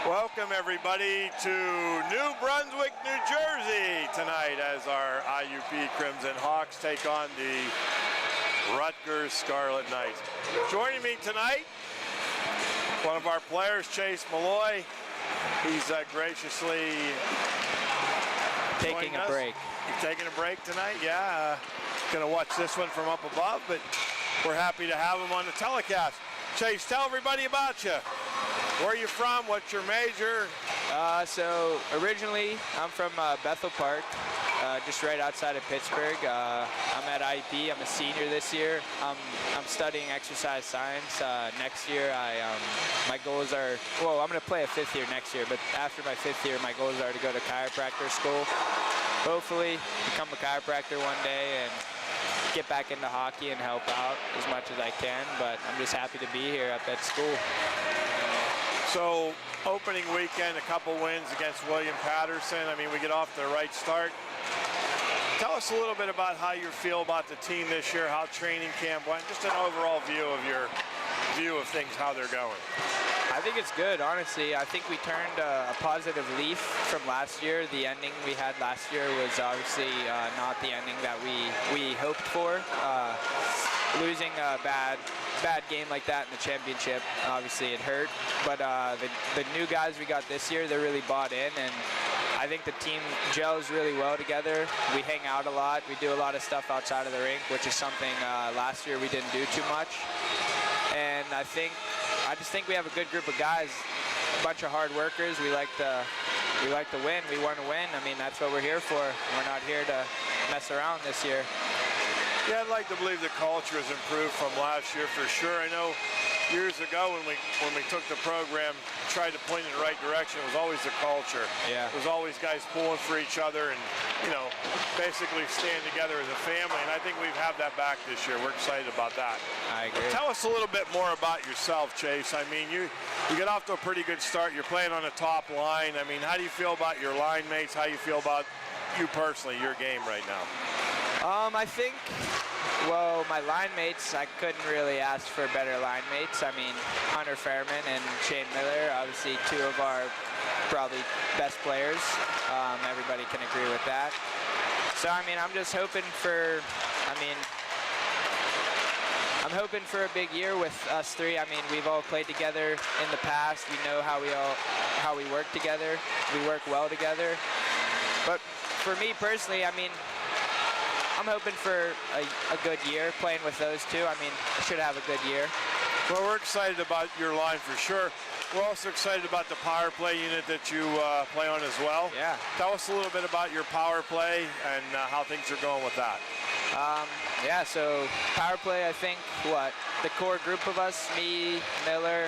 Welcome everybody to New Brunswick, New Jersey tonight as our IUP Crimson Hawks take on the Rutgers Scarlet Knights. Joining me tonight, one of our players, Chase Malloy. He's graciously taking a break. He's taking a break tonight, yeah. Gonna watch this one from up above, but we're happy to have him on the telecast. Chase, tell everybody about you. Where are you from? What's your major? So originally, I'm from Bethel Park, just right outside of Pittsburgh. I'm at IUP. I'm a senior this year. I'm studying exercise science. Next year, my goals are, well, I'm going to play a fifth year next year, but after my fifth year, my goals are to go to chiropractor school. Hopefully, become a chiropractor one day and get back into hockey and help out as much as I can, but I'm just happy to be here at that school. So, opening weekend, a couple wins against William Patterson. I mean, we get off to the right start. Tell us a little bit about how you feel about the team this year, how training camp went, just an overall view of your view of things, how they're going. I think it's good, honestly. I think we turned a positive leaf from last year. The ending we had last year was obviously not the ending that we hoped for. Losing a bad game like that in the championship, obviously it hurt. But the new guys we got this year, they're really bought in, and I think the team gels really well together. We hang out a lot. We do a lot of stuff outside of the rink, which is something last year we didn't do too much. And I just think we have a good group of guys, a bunch of hard workers. We like to win. We want to win. I mean, that's what we're here for. We're not here to mess around this year. Yeah, I'd like to believe the culture has improved from last year for sure. I know years ago when we took the program, tried to point in the right direction, it was always the culture. Yeah. It was always guys pulling for each other and, you know, basically staying together as a family. And I think we have that back this year. We're excited about that. I agree. Tell us a little bit more about yourself, Chase. I mean, you get off to a pretty good start. You're playing on the top line. I mean, how do you feel about your line mates? How do you feel about you personally, your game right now? I think, well, my line mates, I couldn't really ask for better line mates. I mean, Hunter Fairman and Shane Miller, obviously two of our probably best players. Everybody can agree with that. So, I mean, I'm just hoping for, I'm hoping for a big year with us three. I mean, we've all played together in the past. We know how we work together. We work well together. But for me personally, I mean, I'm hoping for a good year playing with those two. I mean, I should have a good year. Well, we're excited about your line for sure. We're also excited about the power play unit that you play on as well. Yeah. Tell us a little bit about your power play and how things are going with that. Yeah, so power play, I think, the core group of us, me, Miller,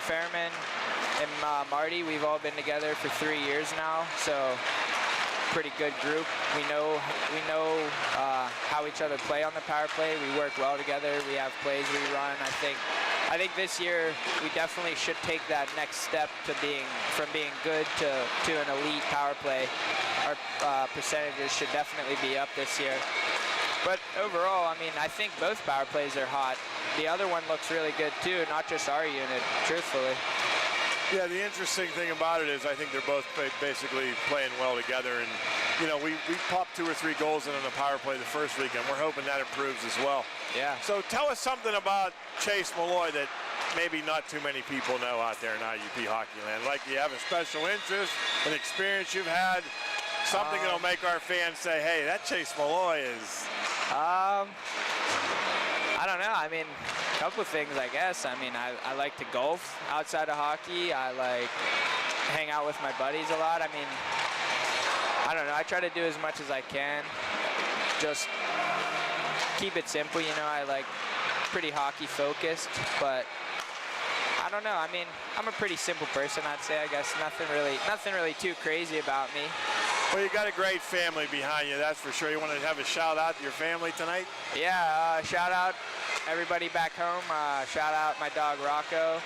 Fairman, and Marty, we've all been together for 3 years now, so pretty good group. We know how each other play on the power play. We work well together. We have plays we run. I think this year we definitely should take that next step to from being good to an elite power play. Our percentages should definitely be up this year. But overall, I mean, I think both power plays are hot. The other one looks really good too, not just our unit, truthfully. Yeah, the interesting thing about it is I think they're both basically playing well together. And, you know, we popped 2 or 3 goals in on the power play the first weekend. We're hoping that improves as well. Yeah. So tell us something about Chase Malloy that maybe not too many people know out there in IUP hockey land. Like you have a special interest, an experience you've had, something that'll make our fans say, hey, that Chase Malloy is... I don't know. I mean, a couple of things, I guess. I mean, I like to golf outside of hockey. I like hang out with my buddies a lot. I mean, I don't know. I try to do as much as I can. Just keep it simple, you know. I like pretty hockey focused, but I don't know. I mean, I'm a pretty simple person, I'd say. I guess nothing really too crazy about me. Well, you got a great family behind you, that's for sure. You want to have a shout out to your family tonight? Yeah, shout out everybody back home. Shout out my dog Rocco.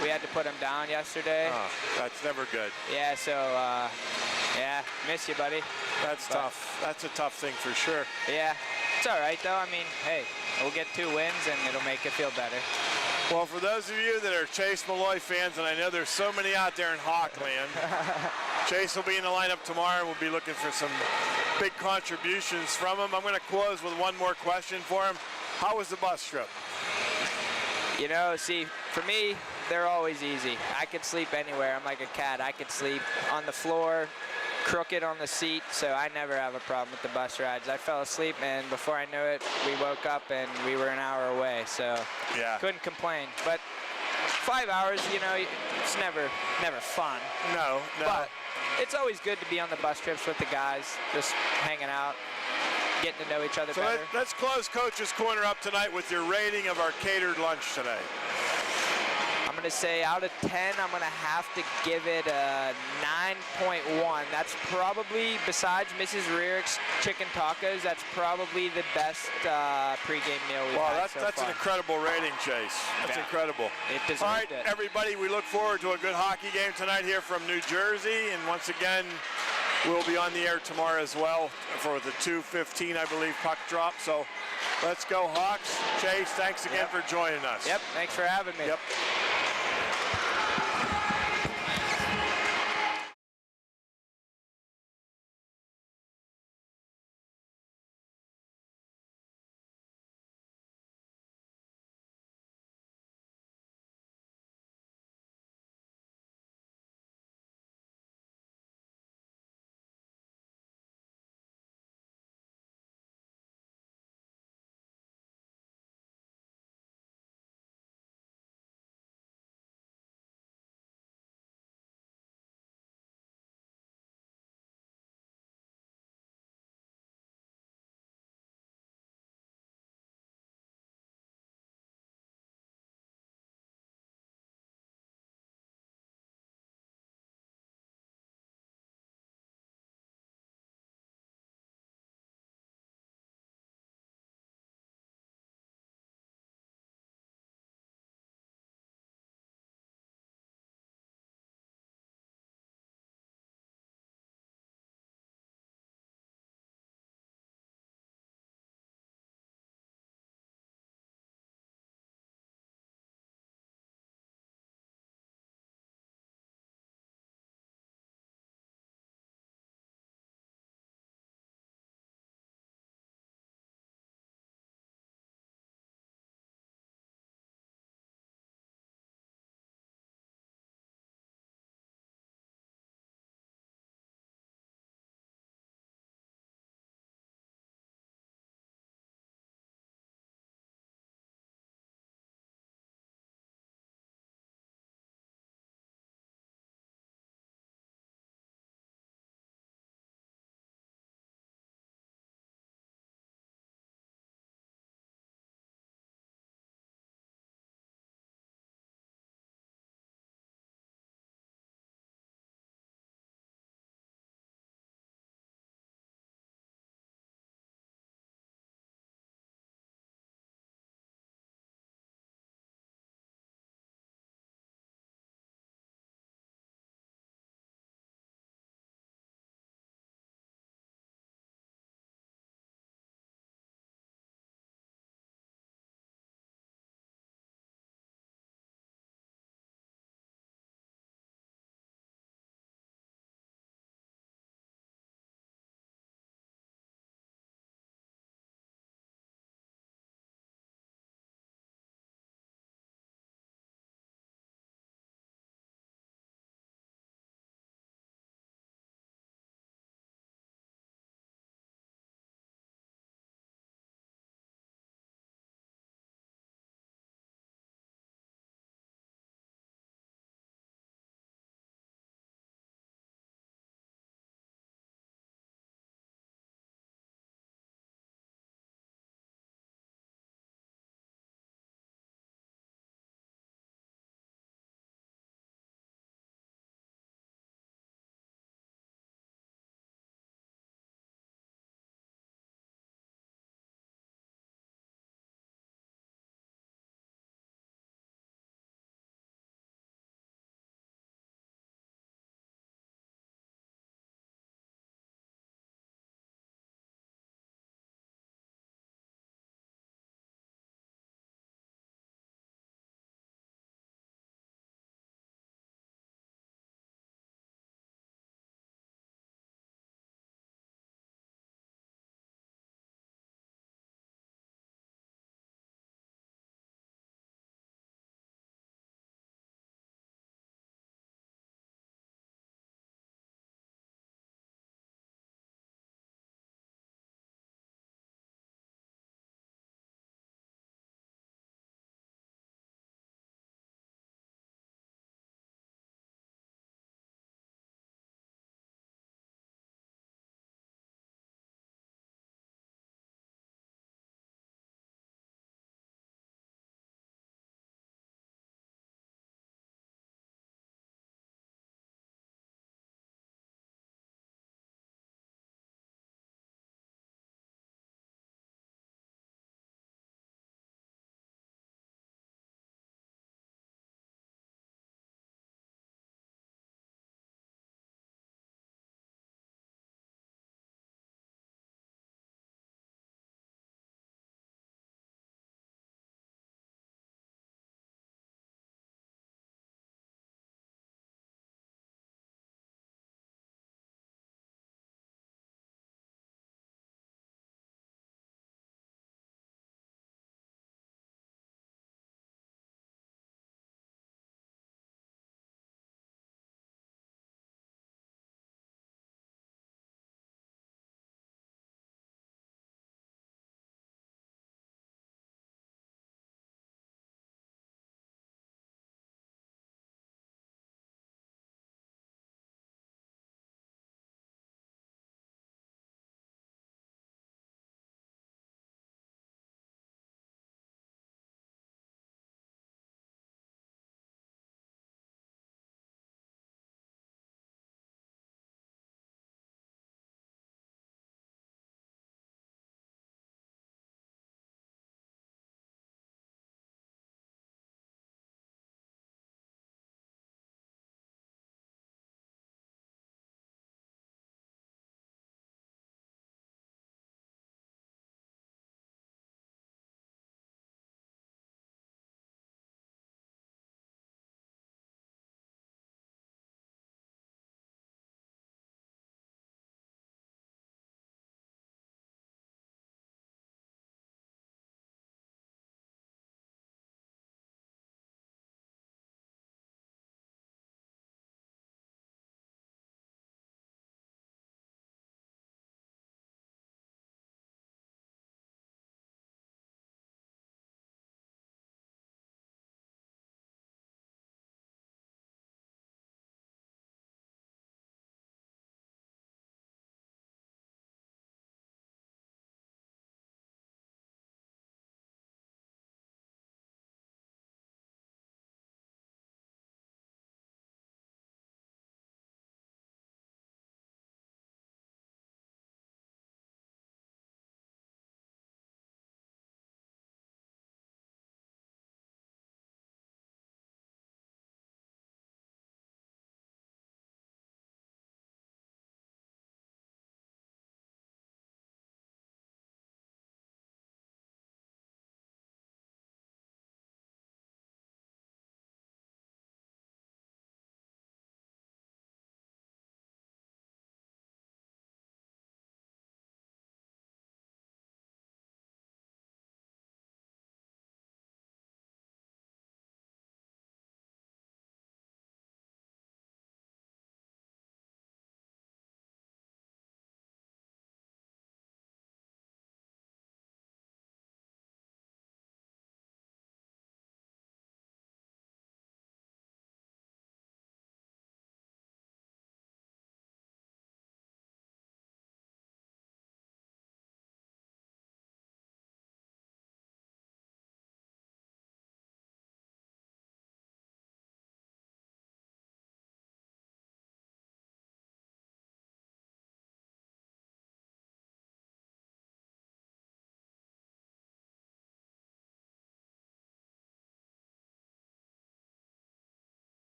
We had to put him down yesterday. Oh, that's never good. Yeah, so yeah, miss you, buddy. That's tough. That's a tough thing for sure. Yeah, it's all right though. I mean, hey, we'll get 2 wins and it'll make it feel better. Well, for those of you that are Chase Malloy fans, and I know there's so many out there in Hawkland, Chase will be in the lineup tomorrow. We'll be looking for some big contributions from him. I'm going to close with one more question for him. How was the bus trip? You know, see, for me, they're always easy. I could sleep anywhere. I'm like a cat. I could sleep on the floor, crooked on the seat, so I never have a problem with the bus rides. I fell asleep, and before I knew it, we woke up and we were an hour away, so yeah, couldn't complain. But 5 hours, you know, it's never fun. No. But it's always good to be on the bus trips with the guys, just hanging out, getting to know each other better. Let's close Coach's Corner up tonight with your rating of our catered lunch today. I'm going to say out of 10, I'm going to have to give it a 9.1. That's probably, besides Mrs. Rearick's chicken tacos, that's probably the best pregame meal we've had so that's far. an incredible rating, Chase. That's incredible. It deserved All right, it. everybody, we look forward to a good hockey game tonight here from New Jersey. And once again, we'll be on the air tomorrow as well for the 2:15, I believe, puck drop. So let's go Hawks. Chase, thanks again for joining us. Yep, thanks for having me. Yep.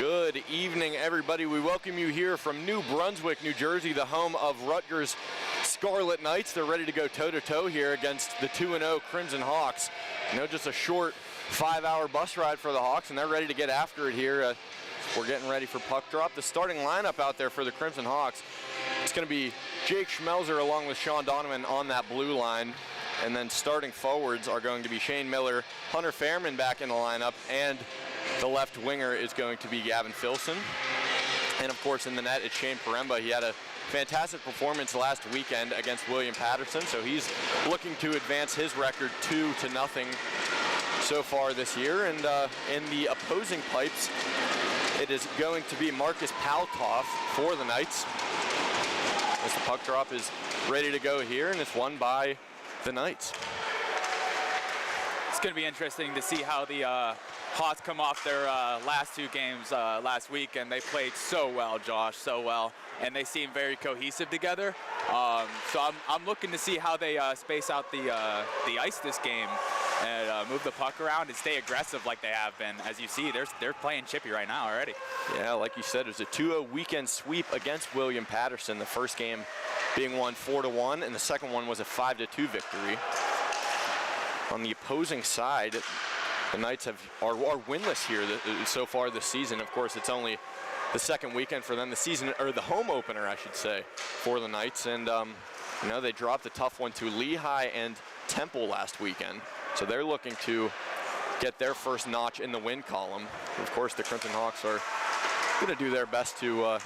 Good evening, everybody. We welcome you here from New Brunswick, New Jersey, the home of Rutgers Scarlet Knights. They're ready to go toe-to-toe here against the 2-0 Crimson Hawks. You know, just a short 5-hour bus ride for the Hawks, and they're ready to get after it here. We're getting ready for puck drop. The starting lineup out there for the Crimson Hawks, it's going to be Jake Schmelzer along with Sean Donovan on that blue line. And then starting forwards are going to be Shane Miller, Hunter Fairman back in the lineup, and the left winger is going to be Gavin Filson. And of course in the net, it's Shane Paremba. He had a fantastic performance last weekend against William Patterson, so he's looking to advance his record 2-0 so far this year. And in the opposing pipes, it is going to be Marcus Paltoff for the Knights. As the puck drop is ready to go here, and it's won by the Knights. It's going to be interesting to see how the Hawks come off their last two games last week, and they played so well, Josh, so well, and they seem very cohesive together. So I'm looking to see how they space out the ice this game and move the puck around and stay aggressive like they have been. As you see, they're playing chippy right now already. Yeah, like you said, it was a 2-0 weekend sweep against William Patterson. The first game being won 4-1, and the second one was a 5-2 victory. On the opposing side, the Knights are winless here so far this season. Of course, it's only the second weekend for them, the home opener, I should say, for the Knights. And you know, they dropped a tough one to Lehigh and Temple last weekend, so they're looking to get their first notch in the win column. Of course, the Crimson Hawks are going to do their best to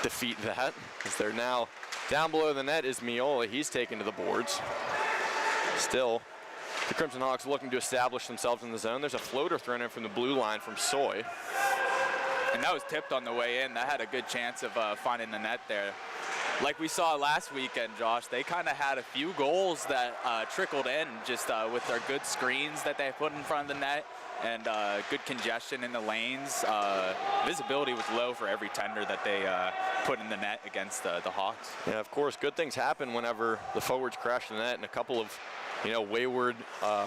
defeat that, as they're now down below the net is Miola. He's taken to the boards. Still, the Crimson Hawks looking to establish themselves in the zone. There's a floater thrown in from the blue line from Soy. And that was tipped on the way in. That had a good chance of finding the net there. Like we saw last weekend, Josh, they kind of had a few goals that trickled in just with their good screens that they put in front of the net and good congestion in the lanes. Visibility was low for every tender that they put in the net against the Hawks. Yeah, of course, good things happen whenever the forwards crash the net, and a couple of wayward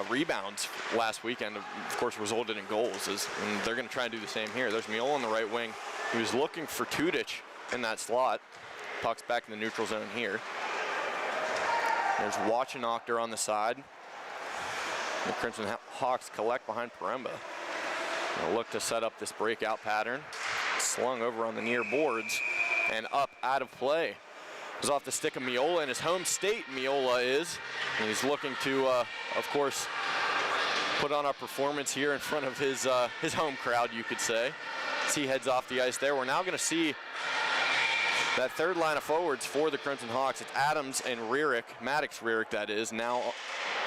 rebounds last weekend, of course, resulted in goals. And they're going to try and do the same here. There's Miola on the right wing. He was looking for Tudich in that slot. Puck's back in the neutral zone here. There's Wachenoctor on the side. The Crimson Hawks collect behind Paremba. They'll look to set up this breakout pattern. Slung over on the near boards and up out of play. It was off the stick of Miola in his home state, Miola is. And he's looking to, of course, put on a performance here in front of his home crowd, you could say. As he heads off the ice there. We're now going to see that third line of forwards for the Crimson Hawks. It's Adams and Rearick, Maddox Rearick that is, now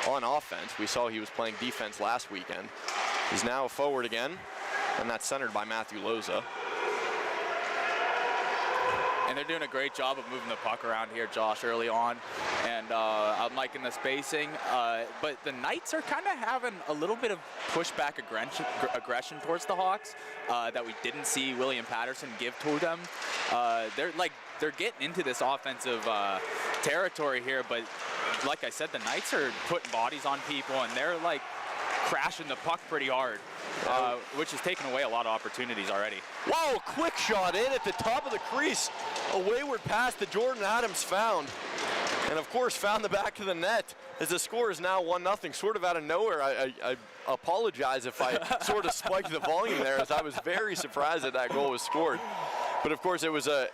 on offense. We saw he was playing defense last weekend. He's now a forward again, and that's centered by Matthew Loza. And they're doing a great job of moving the puck around here, Josh, early on. And I'm liking the spacing. But the Knights are kind of having a little bit of pushback aggression towards the Hawks that we didn't see William Patterson give to them. They're getting into this offensive territory here, but like I said, the Knights are putting bodies on people, and they're like crashing the puck pretty hard. Which has taken away a lot of opportunities already. Whoa, quick shot in at the top of the crease. A wayward pass that Jordan Adams found. And of course found the back of the net as the score is now 1-0, sort of out of nowhere. I apologize if I sort of spiked the volume there, as I was very surprised that that goal was scored. But of course it was a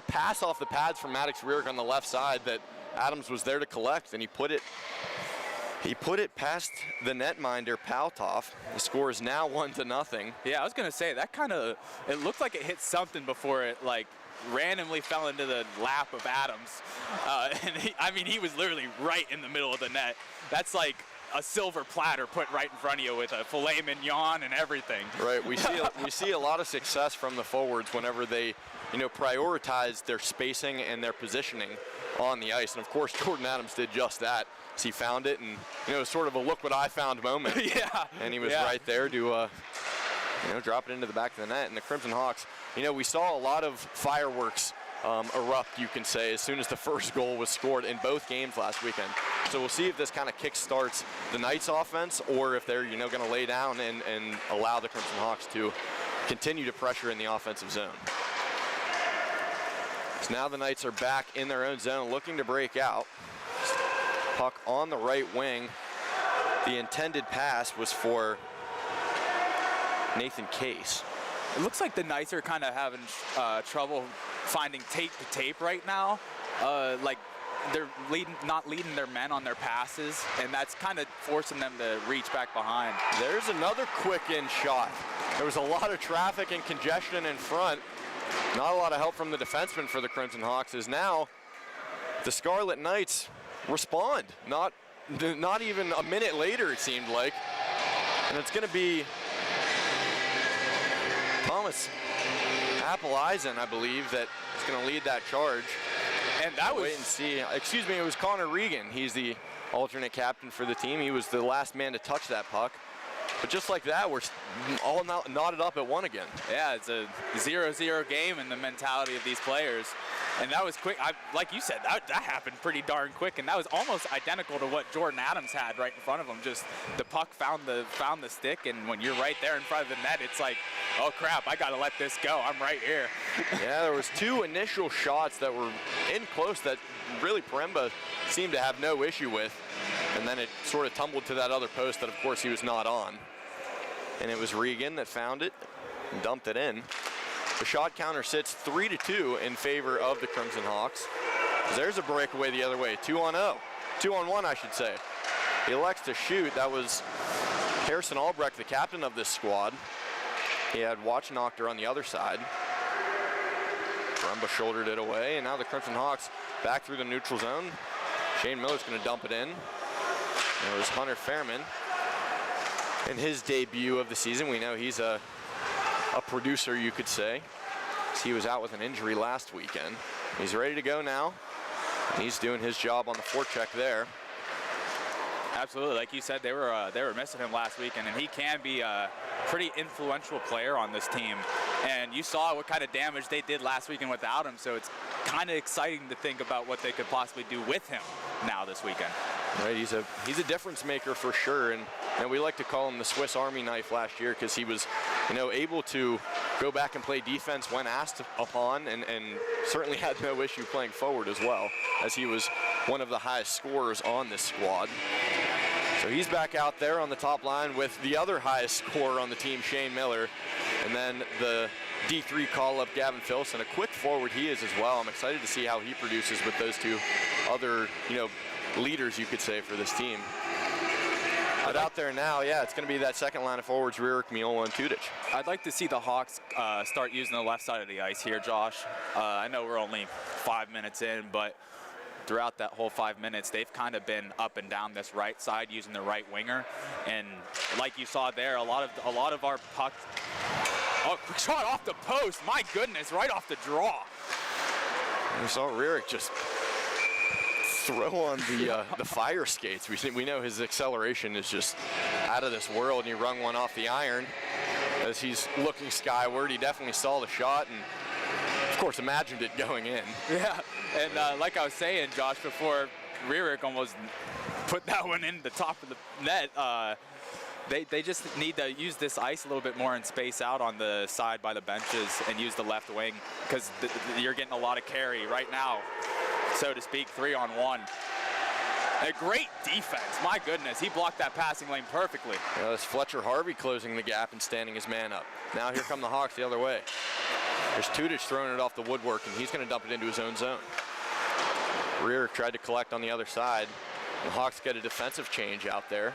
pass off the pads from Maddox Rearick on the left side that Adams was there to collect, and he put it past the netminder, Paltoff. The score is now 1-0. Yeah, I was going to say, that kind of, it looked like it hit something before it, like, randomly fell into the lap of Adams. And he was literally right in the middle of the net. That's like a silver platter put right in front of you with a filet mignon and everything. Right, we see a lot of success from the forwards whenever they, prioritize their spacing and their positioning on the ice. And of course, Jordan Adams did just that. He found it, and it was sort of a look what I found moment. Yeah. And he was right there to drop it into the back of the net. And the Crimson Hawks, we saw a lot of fireworks erupt, you can say, as soon as the first goal was scored in both games last weekend. So we'll see if this kind of kick-starts the Knights offense or if they're, going to lay down and allow the Crimson Hawks to continue to pressure in the offensive zone. So now the Knights are back in their own zone looking to break out. Puck on the right wing. The intended pass was for Nathan Case. It looks like the Knights are kind of having trouble finding tape to tape right now. Like they're not leading their men on their passes, and that's kind of forcing them to reach back behind. There's another quick-in shot. There was a lot of traffic and congestion in front. Not a lot of help from the defenseman for the Crimson Hawks, as now the Scarlet Knights respond. Not even a minute later, it seemed like. And it's going to be Thomas Appleisen, I believe, that is going to lead that charge. And that was... Wait and see. Excuse me, it was Connor Regan. He's the alternate captain for the team. He was the last man to touch that puck. But just like that, we're all knotted up at one again. Yeah, it's a 0-0 game in the mentality of these players. And that was quick. Like you said, that happened pretty darn quick, and that was almost identical to what Jordan Adams had right in front of him. Just the puck found the stick, and when you're right there in front of the net, it's like, oh crap, I gotta let this go. I'm right here. Yeah, there was two initial shots that were in close that really Paremba seemed to have no issue with, and then it sort of tumbled to that other post that, of course, he was not on. And it was Regan that found it and dumped it in. The shot counter sits 3-2 in favor of the Crimson Hawks. There's a breakaway the other way, 2-0. 2-on-1, I should say. He elects to shoot. That was Harrison Albrecht, the captain of this squad. He had Watch Knocker on the other side. Paremba shouldered it away, and now the Crimson Hawks back through the neutral zone. Shane Miller's going to dump it in. It was Hunter Fairman in his debut of the season. We know he's a producer, you could say. He was out with an injury last weekend. He's ready to go now. And he's doing his job on the forecheck there. Absolutely, like you said, they were missing him last weekend, and he can be a pretty influential player on this team. And you saw what kind of damage they did last weekend without him, so it's kind of exciting to think about what they could possibly do with him now this weekend. Right, he's a difference maker for sure, and we like to call him the Swiss Army knife last year because he was, able to go back and play defense when asked upon, and certainly had no issue playing forward as well, as he was one of the highest scorers on this squad. So he's back out there on the top line with the other highest scorer on the team, Shane Miller, and then the D3 call-up, Gavin Filson. A quick forward he is as well. I'm excited to see how he produces with those two other, leaders, you could say, for this team. But out there now, yeah, it's going to be that second line of forwards, Rierick, Miola, and Tudic. I'd like to see the Hawks start using the left side of the ice here, Josh. I know we're only 5 minutes in, but throughout that whole 5 minutes, they've kind of been up and down this right side using the right winger. And like you saw there, a lot of our pucks. Oh, shot off the post! My goodness, right off the draw. We saw Rierick just throw on the fire skates. We know his acceleration is just out of this world, and he rung one off the iron as he's looking skyward. He definitely saw the shot and, of course, imagined it going in. Yeah, and like I was saying, Josh, before Rierick almost put that one in the top of the net, they just need to use this ice a little bit more and space out on the side by the benches and use the left wing, because you're getting a lot of carry right now, so to speak, 3-on-1. A great defense. My goodness, he blocked that passing lane perfectly. Yeah, that's Fletcher Harvey closing the gap and standing his man up. Now here come the Hawks the other way. There's Tudic throwing it off the woodwork, and he's going to dump it into his own zone. Rierick tried to collect on the other side. The Hawks get a defensive change out there,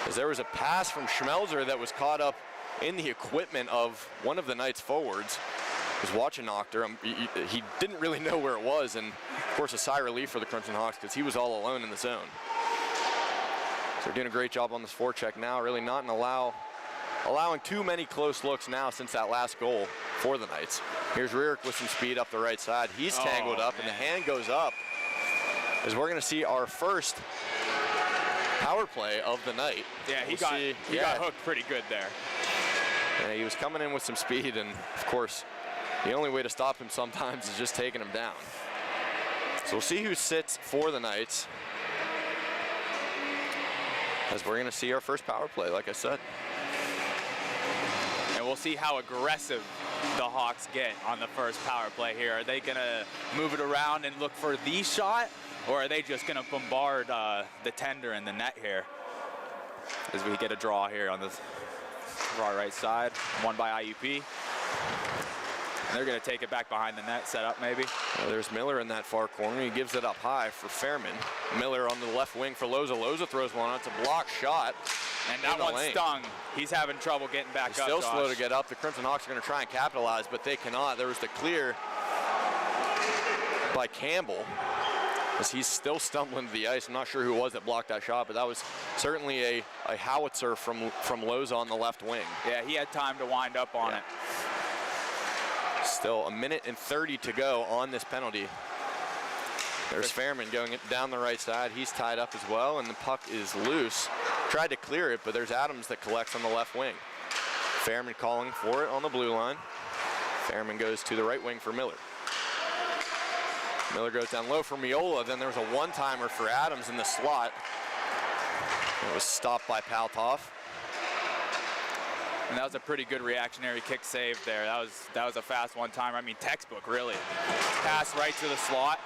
as there was a pass from Schmelzer that was caught up in the equipment of one of the Knights forwards. He was watching Knocker. He didn't really know where it was, and of course a sigh of relief for the Crimson Hawks because he was all alone in the zone. So they're doing a great job on this forecheck now, really not allowing too many close looks now since that last goal for the Knights. Here's Rierick with some speed up the right side. He's tangled up, and the hand goes up as we're going to see our first power play of the night. Yeah, he got hooked pretty good there. Yeah, he was coming in with some speed, and of course, the only way to stop him sometimes is just taking him down. So we'll see who sits for the Knights, as we're going to see our first power play, like I said. And we'll see how aggressive the Hawks get on the first power play here. Are they going to move it around and look for the shot, or are they just going to bombard the tender in the net here? As we get a draw here on the far right side, won by IUP. They're going to take it back behind the net, set up maybe. Well, there's Miller in that far corner. He gives it up high for Fairman. Miller on the left wing for Loza. Loza throws one out. It's a block shot. And that one stung. He's having trouble getting back up, Still slow to get up. The Crimson Hawks are going to try and capitalize, but they cannot. There was the clear by Campbell, as he's still stumbling to the ice. I'm not sure who it was that blocked that shot, but that was certainly a howitzer from Loza on the left wing. Yeah, he had time to wind up on it. Still 1:30 to go on this penalty. There's Fairman going down the right side. He's tied up as well, and the puck is loose. Tried to clear it, but there's Adams that collects on the left wing. Fairman calling for it on the blue line. Fairman goes to the right wing for Miller. Miller goes down low for Miola. Then there was a one-timer for Adams in the slot. It was stopped by Paltoff. And that was a pretty good reactionary kick save there. That was a fast one-timer. I mean, textbook, really. Pass right to the slot.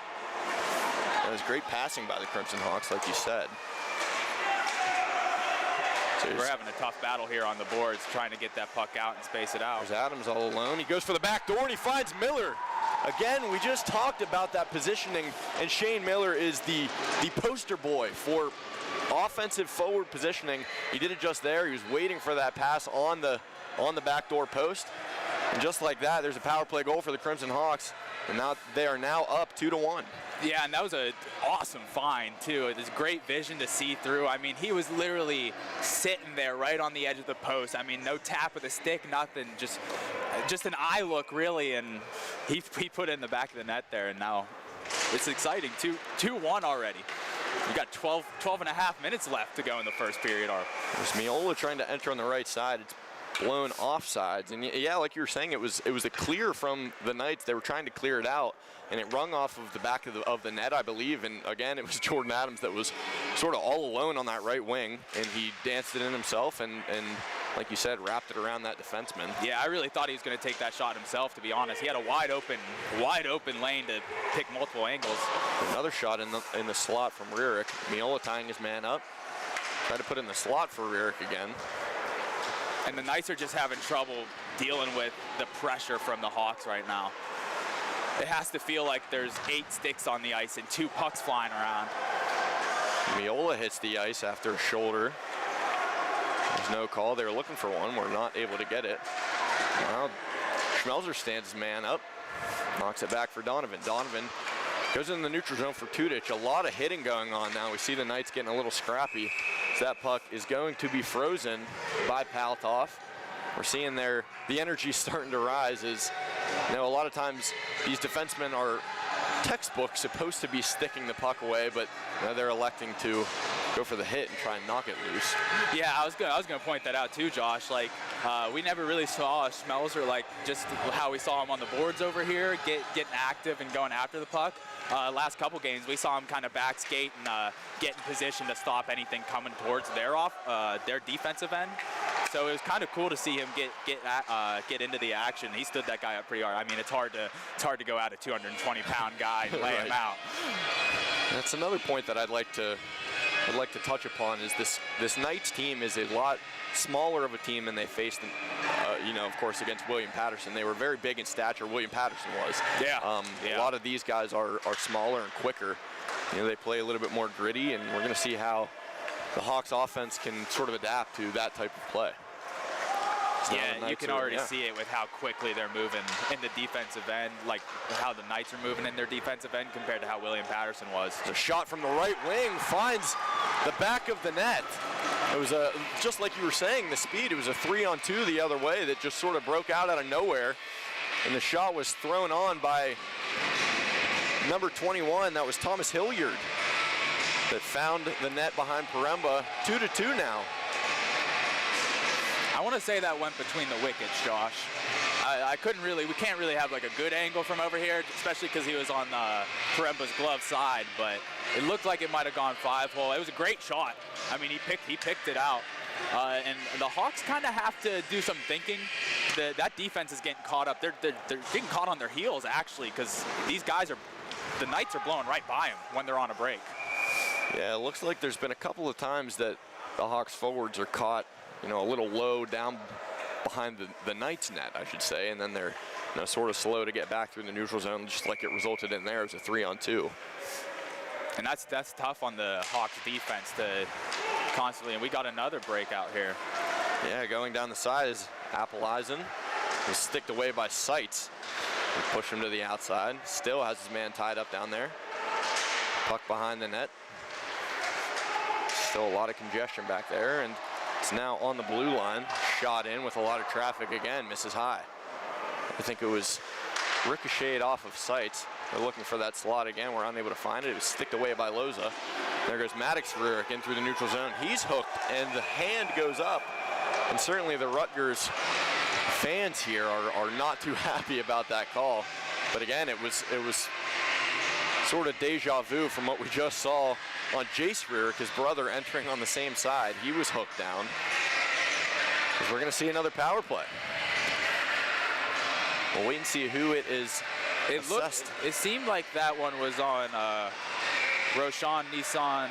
That was great passing by the Crimson Hawks, like you said. So we're having a tough battle here on the boards, trying to get that puck out and space it out. There's Adams all alone. He goes for the back door, and he finds Miller. Again, we just talked about that positioning, and Shane Miller is the poster boy for offensive forward positioning. He did it just there. He was waiting for that pass on the backdoor post. And just like that, there's a power play goal for the Crimson Hawks. And now they are now up 2-1. Yeah, and that was an awesome find, too. There's great vision to see through. I mean, he was literally sitting there right on the edge of the post. I mean, no tap with a stick, nothing. Just an eye look, really, and he put it in the back of the net there, and now it's exciting. 2-1 already. We've got 12 and a half minutes left to go in the first period. There's Miola trying to enter on the right side. It's blown offsides, and yeah, like you were saying, it was a clear from the Knights. They were trying to clear it out, and it rung off of the back of the net, I believe. And again, it was Jordan Adams that was sort of all alone on that right wing, and he danced it in himself, and like you said, wrapped it around that defenseman. Yeah, I really thought he was going to take that shot himself, to be honest. He had a wide open lane to pick multiple angles. Another shot in the slot from Rierick. Miola tying his man up. Tried to put in the slot for Rierick again. And the Knights are just having trouble dealing with the pressure from the Hawks right now. It has to feel like there's 8 sticks on the ice and 2 pucks flying around. Miola hits the ice after a shoulder. There's no call. They were looking for one. We're not able to get it. Now, Schmelzer stands his man up. Knocks it back for Donovan. Donovan goes in the neutral zone for Tudich. A lot of hitting going on now. We see the Knights getting a little scrappy. So that puck is going to be frozen by Paltoff. We're seeing the energy starting to rise. As you know, a lot of times these defensemen are textbook supposed to be sticking the puck away, but they're electing to go for the hit and try and knock it loose. Yeah, I was gonna point that out too, Josh. Like, we never really saw Schmelzer, like just how we saw him on the boards over here, getting active and going after the puck. Last couple games, we saw him kind of back skate and get in position to stop anything coming towards their defensive end. So it was kind of cool to see him get into the action. He stood that guy up pretty hard. I mean, it's hard to go at a 220-pound guy and lay him out. That's another point that I'd like to touch upon is this Knights team is a lot smaller of a team than they faced, of course, against William Patterson. They were very big in stature. William Patterson was. Yeah. A lot of these guys are smaller and quicker. They play a little bit more gritty, and we're going to see how the Hawks offense can sort of adapt to that type of play. Yeah, you can already see it with how quickly they're moving in the defensive end, like how the Knights are moving in their defensive end compared to how William Patterson was. The shot from the right wing finds the back of the net. It was just like you were saying, the speed. It was a 3-on-2 the other way that just sort of broke out of nowhere, and the shot was thrown on by number 21. That was Thomas Hilliard that found the net behind Paremba. 2-2 now. I want to say that went between the wickets, Josh. We can't really have like a good angle from over here, especially because he was on Paremba's glove side, but it looked like it might have gone 5-hole. It was a great shot. I mean, he picked it out. And the Hawks kind of have to do some thinking. That defense is getting caught up. They're getting caught on their heels, actually, because these guys the Knights are blowing right by them when they're on a break. Yeah, it looks like there's been a couple of times that the Hawks forwards are caught, a little low down behind the Knights net, I should say, and then they're sort of slow to get back through the neutral zone, just like it resulted in there. It was a 3-on-2. And that's tough on the Hawks defense to constantly, and we got another breakout here. Yeah, going down the side is Appleisen. Was sticked away by Seitz. Push him to the outside. Still has his man tied up down there. Puck behind the net. Still a lot of congestion back there, and it's now on the blue line. Shot in with a lot of traffic again, misses high. I think it was ricocheted off of Seitz. They're looking for that slot again. We're unable to find it. It was sticked away by Loza. There goes Maddox Rurik in through the neutral zone. He's hooked, and the hand goes up. And certainly the Rutgers fans here are not too happy about that call. But again, it was sort of deja vu from what we just saw on Jace Rurik, his brother, entering on the same side. He was hooked down. We're going to see another power play. We'll wait and see who it is. It seemed like that one was on Roshan Nissan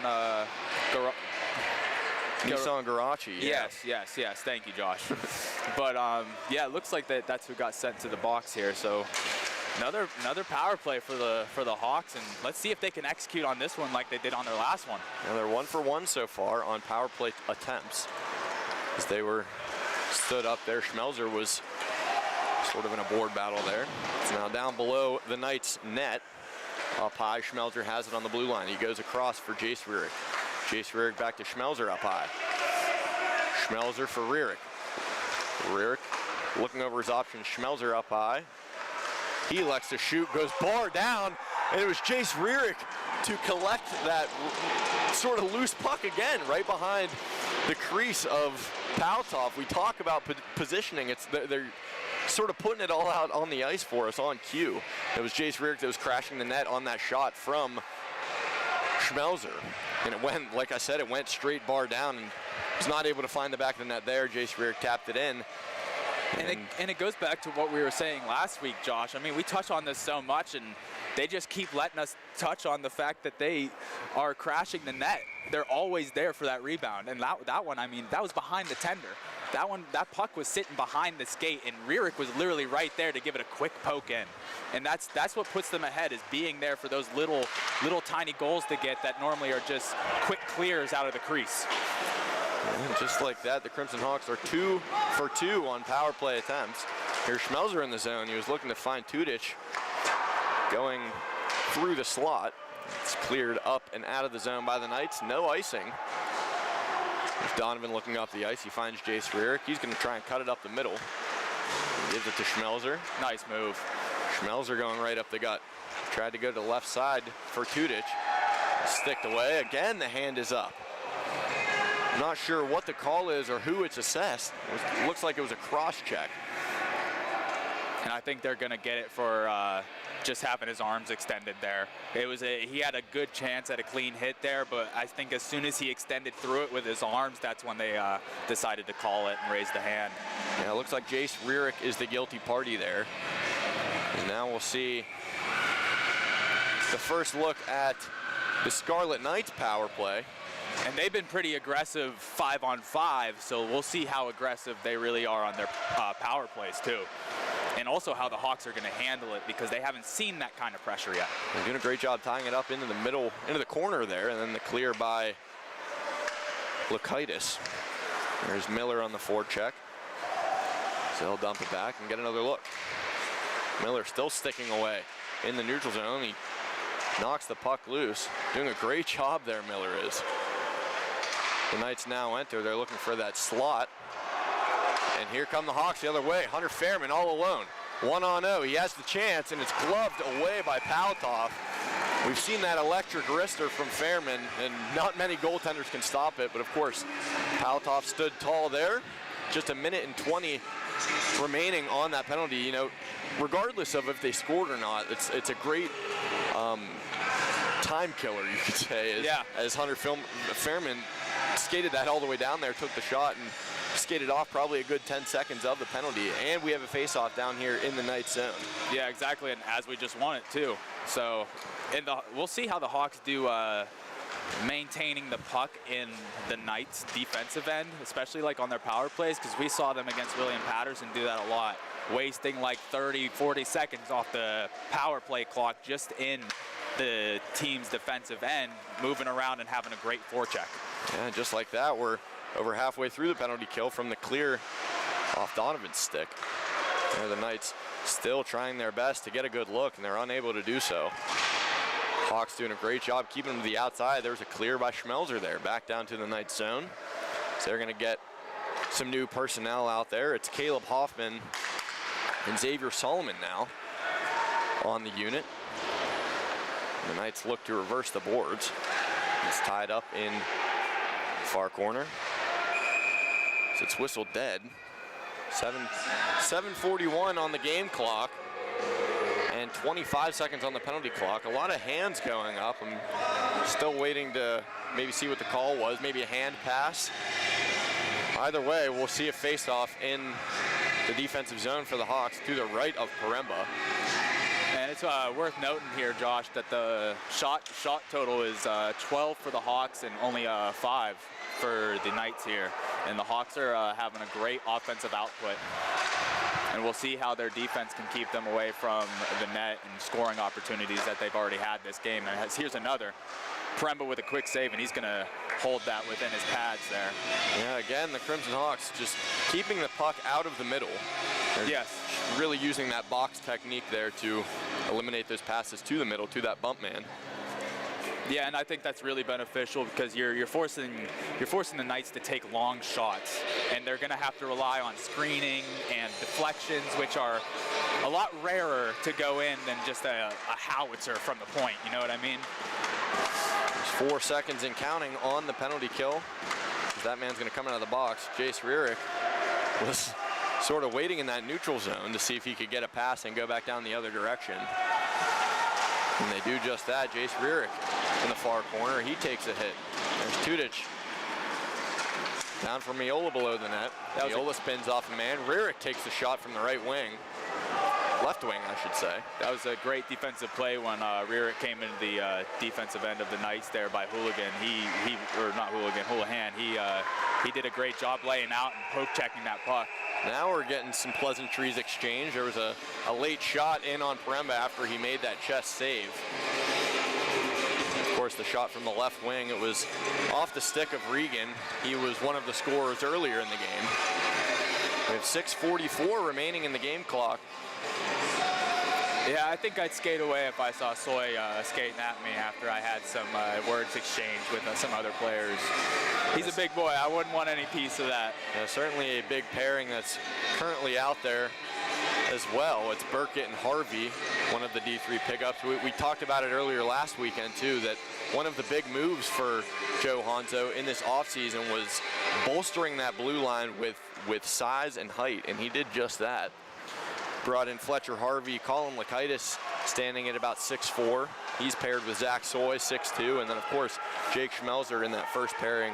Nissan Garachi. Yeah. Yes. Thank you, Josh. But yeah, it looks like that's who got sent to the box here. So another power play for the Hawks, and let's see if they can execute on this one like they did on their last one. Now they're 1 for 1 so far on power play attempts, as they were stood up there. Schmelzer was sort of in a board battle there. It's now down below the Knights' net. Up high, Schmelzer has it on the blue line. He goes across for Jace Rurik. Jace Rurik back to Schmelzer up high. Schmelzer for Rurik. Rurik looking over his options. Schmelzer up high. He elects to shoot, goes bar down, and it was Jace Rurik to collect that sort of loose puck again, right behind the crease of Paltov. We talk about positioning. They're sort of putting it all out on the ice for us on cue. It was Jace Rurik that was crashing the net on that shot from Schmelzer. And it went, like I said, it went straight bar down and was not able to find the back of the net there. Jace Rurik tapped it in. And it goes back to what we were saying last week, Josh. I mean, we touch on this so much, and they just keep letting us touch on the fact that they are crashing the net. They're always there for that rebound. And that one, I mean, that was behind the tender. That puck was sitting behind the skate, and Rurik was literally right there to give it a quick poke in. And that's what puts them ahead, is being there for those little tiny goals to get that normally are just quick clears out of the crease. And just like that, the Crimson Hawks are 2 for 2 on power play attempts. Here's Schmelzer in the zone. He was looking to find Tudich going through the slot. It's cleared up and out of the zone by the Knights. No icing. There's Donovan looking up the ice. He finds Jace Rurik. He's going to try and cut it up the middle. Gives it to Schmelzer. Nice move. Schmelzer going right up the gut. Tried to go to the left side for Tudich. Sticked away. Again, the hand is up. Not sure what the call is or who it's assessed. It looks like it was a cross check. And I think they're going to get it for just having his arms extended there. He had a good chance at a clean hit there, but I think as soon as he extended through it with his arms, that's when they decided to call it and raise the hand. Yeah, it looks like Jace Rurik is the guilty party there. And now we'll see the first look at the Scarlet Knights power play. And they've been pretty aggressive 5-on-5, so we'll see how aggressive they really are on their power plays too. And also how the Hawks are going to handle it, because they haven't seen that kind of pressure yet. They're doing a great job tying it up into the middle, into the corner there, and then the clear by Lakaitis. There's Miller on the forecheck. So he'll dump it back and get another look. Miller still sticking away in the neutral zone. He knocks the puck loose. Doing a great job there, Miller is. The Knights now enter. They're looking for that slot. And here come the Hawks the other way. Hunter Fairman all alone. 1-on-0. He has the chance, and it's gloved away by Paltov. We've seen that electric wrister from Fairman, and not many goaltenders can stop it. But, of course, Paltov stood tall there just a minute and 20 remaining on that penalty. You know, regardless of if they scored or not, it's a great time killer, you could say, as Hunter Fairman skated that all the way down there, took the shot, and skated off probably a good 10 seconds of the penalty. And we have a face-off down here in the Knights zone. Yeah, exactly, and as we just won it too. So we'll see how the Hawks do maintaining the puck in the Knights defensive end, especially like on their power plays, because we saw them against William Patterson do that a lot, wasting like 30, 40 seconds off the power play clock just in the team's defensive end, moving around and having a great forecheck. Yeah, just like that, we're over halfway through the penalty kill from the clear off Donovan's stick. There, the Knights still trying their best to get a good look, and they're unable to do so. Hawks doing a great job keeping them to the outside. There's a clear by Schmelzer there, back down to the Knights zone. So they're going to get some new personnel out there. It's Caleb Hoffman and Xavier Solomon now on the unit. The Knights look to reverse the boards. It's tied up in far corner. So it's whistled dead. 7:41 on the game clock and 25 seconds on the penalty clock. A lot of hands going up. I'm still waiting to maybe see what the call was. Maybe a hand pass. Either way, we'll see a face-off in the defensive zone for the Hawks to the right of Paremba. And it's worth noting here, Josh, that the shot total is 12 for the Hawks and only 5 for the Knights here. And the Hawks are having a great offensive output. And we'll see how their defense can keep them away from the net and scoring opportunities that they've already had this game. And here's another. Paremba with a quick save, and he's going to hold that within his pads there. Yeah, again, the Crimson Hawks just keeping the puck out of the middle. They're really using that box technique there to eliminate those passes to the middle, to that bump man. Yeah, and I think that's really beneficial because you're forcing the Knights to take long shots, and they're going to have to rely on screening and deflections, which are a lot rarer to go in than just a howitzer from the point. You know what I mean? There's 4 seconds and counting on the penalty kill. That man's going to come out of the box. Jace Rierick was sort of waiting in that neutral zone to see if he could get a pass and go back down the other direction. And they do just that. Jace Rierick in the far corner. He takes a hit. There's Tudich. Down from Miola below the net. Miola spins off a man. Rierick takes the shot from the right wing. Left wing, I should say. That was a great defensive play when Rierick came into the defensive end of the Knights there by Hooligan. Houlihan. He did a great job laying out and poke checking that puck. Now we're getting some pleasantries exchanged. There was a late shot in on Paremba after he made that chest save. Of course, the shot from the left wing, it was off the stick of Regan. He was one of the scorers earlier in the game. We have 6:44 remaining in the game clock. Yeah, I think I'd skate away if I saw Soy skating at me after I had some words exchanged with some other players. He's a big boy. I wouldn't want any piece of that. Yeah, certainly a big pairing that's currently out there as well. It's Burkett and Harvey, one of the D3 pickups. We talked about it earlier last weekend, too, that one of the big moves for Joe Hanzo in this offseason was bolstering that blue line with size and height, and he did just that. Brought in Fletcher Harvey, Colin Lakaitis standing at about 6'4". He's paired with Zach Soy, 6'2", and then of course Jake Schmelzer in that first pairing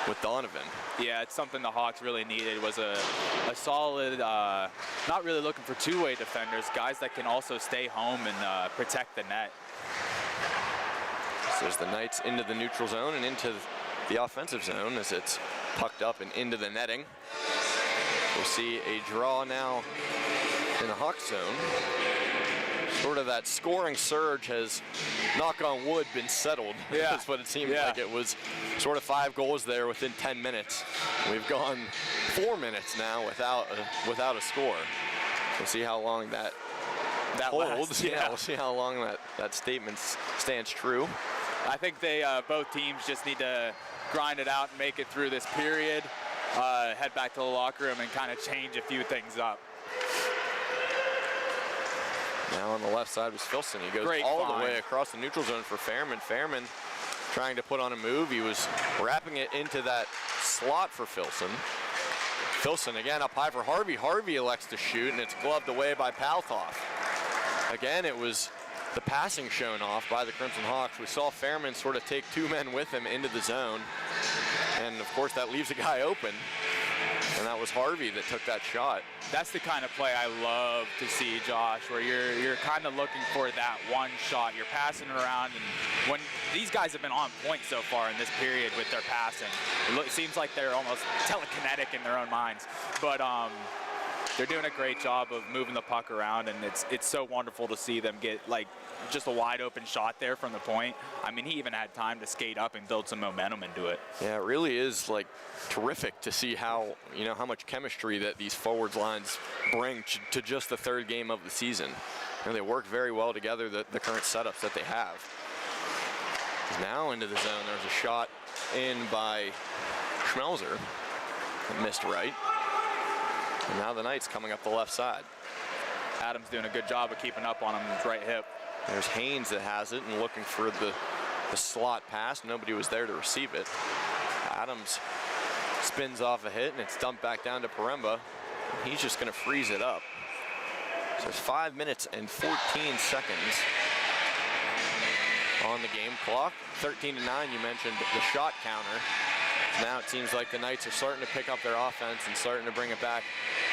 with Donovan. Yeah, it's something the Hawks really needed, was a solid, not really looking for two-way defenders, guys that can also stay home and protect the net. So there's the Knights into the neutral zone and into the offensive zone as it's pucked up and into the netting. We'll see a draw now in the Hawks zone. Sort of that scoring surge has, knock on wood, been settled. Yeah. That's what it seemed like. It was sort of 5 goals there within 10 minutes. We've gone 4 minutes now without a score. We'll see how long that holds. Yeah, we'll see how long that statement stands true. I think they both teams just need to grind it out and make it through this period, head back to the locker room and kind of change a few things up. Now on the left side was Filson. He goes all the way across the neutral zone for Fairman. Fairman trying to put on a move. He was wrapping it into that slot for Filson. Filson again up high for Harvey. Harvey elects to shoot, and it's gloved away by Palthoff. Again, it was the passing shown off by the Crimson Hawks. We saw Fairman sort of take 2 men with him into the zone. And of course that leaves a guy open. And that was Harvey that took that shot. That's the kind of play I love to see, Josh, where you're kind of looking for that one shot. You're passing it around, and when these guys have been on point so far in this period with their passing, it seems like they're almost telekinetic in their own minds. But they're doing a great job of moving the puck around, and it's so wonderful to see them get like just a wide open shot there from the point. I mean, he even had time to skate up and build some momentum into it. Yeah, it really is like terrific to see how, you know, how much chemistry that these forwards lines bring to just the third game of the season. And they work very well together, the current setups that they have. Now into the zone, there's a shot in by Schmelzer, missed right. And now the Knights coming up the left side. Adams doing a good job of keeping up on him with his right hip. There's Haynes that has it and looking for the slot pass. Nobody was there to receive it. Adams spins off a hit, and it's dumped back down to Paremba. He's just going to freeze it up. So there's 5 minutes and 14 seconds on the game clock. 13-9, you mentioned the shot counter. Now it seems like the Knights are starting to pick up their offense and starting to bring it back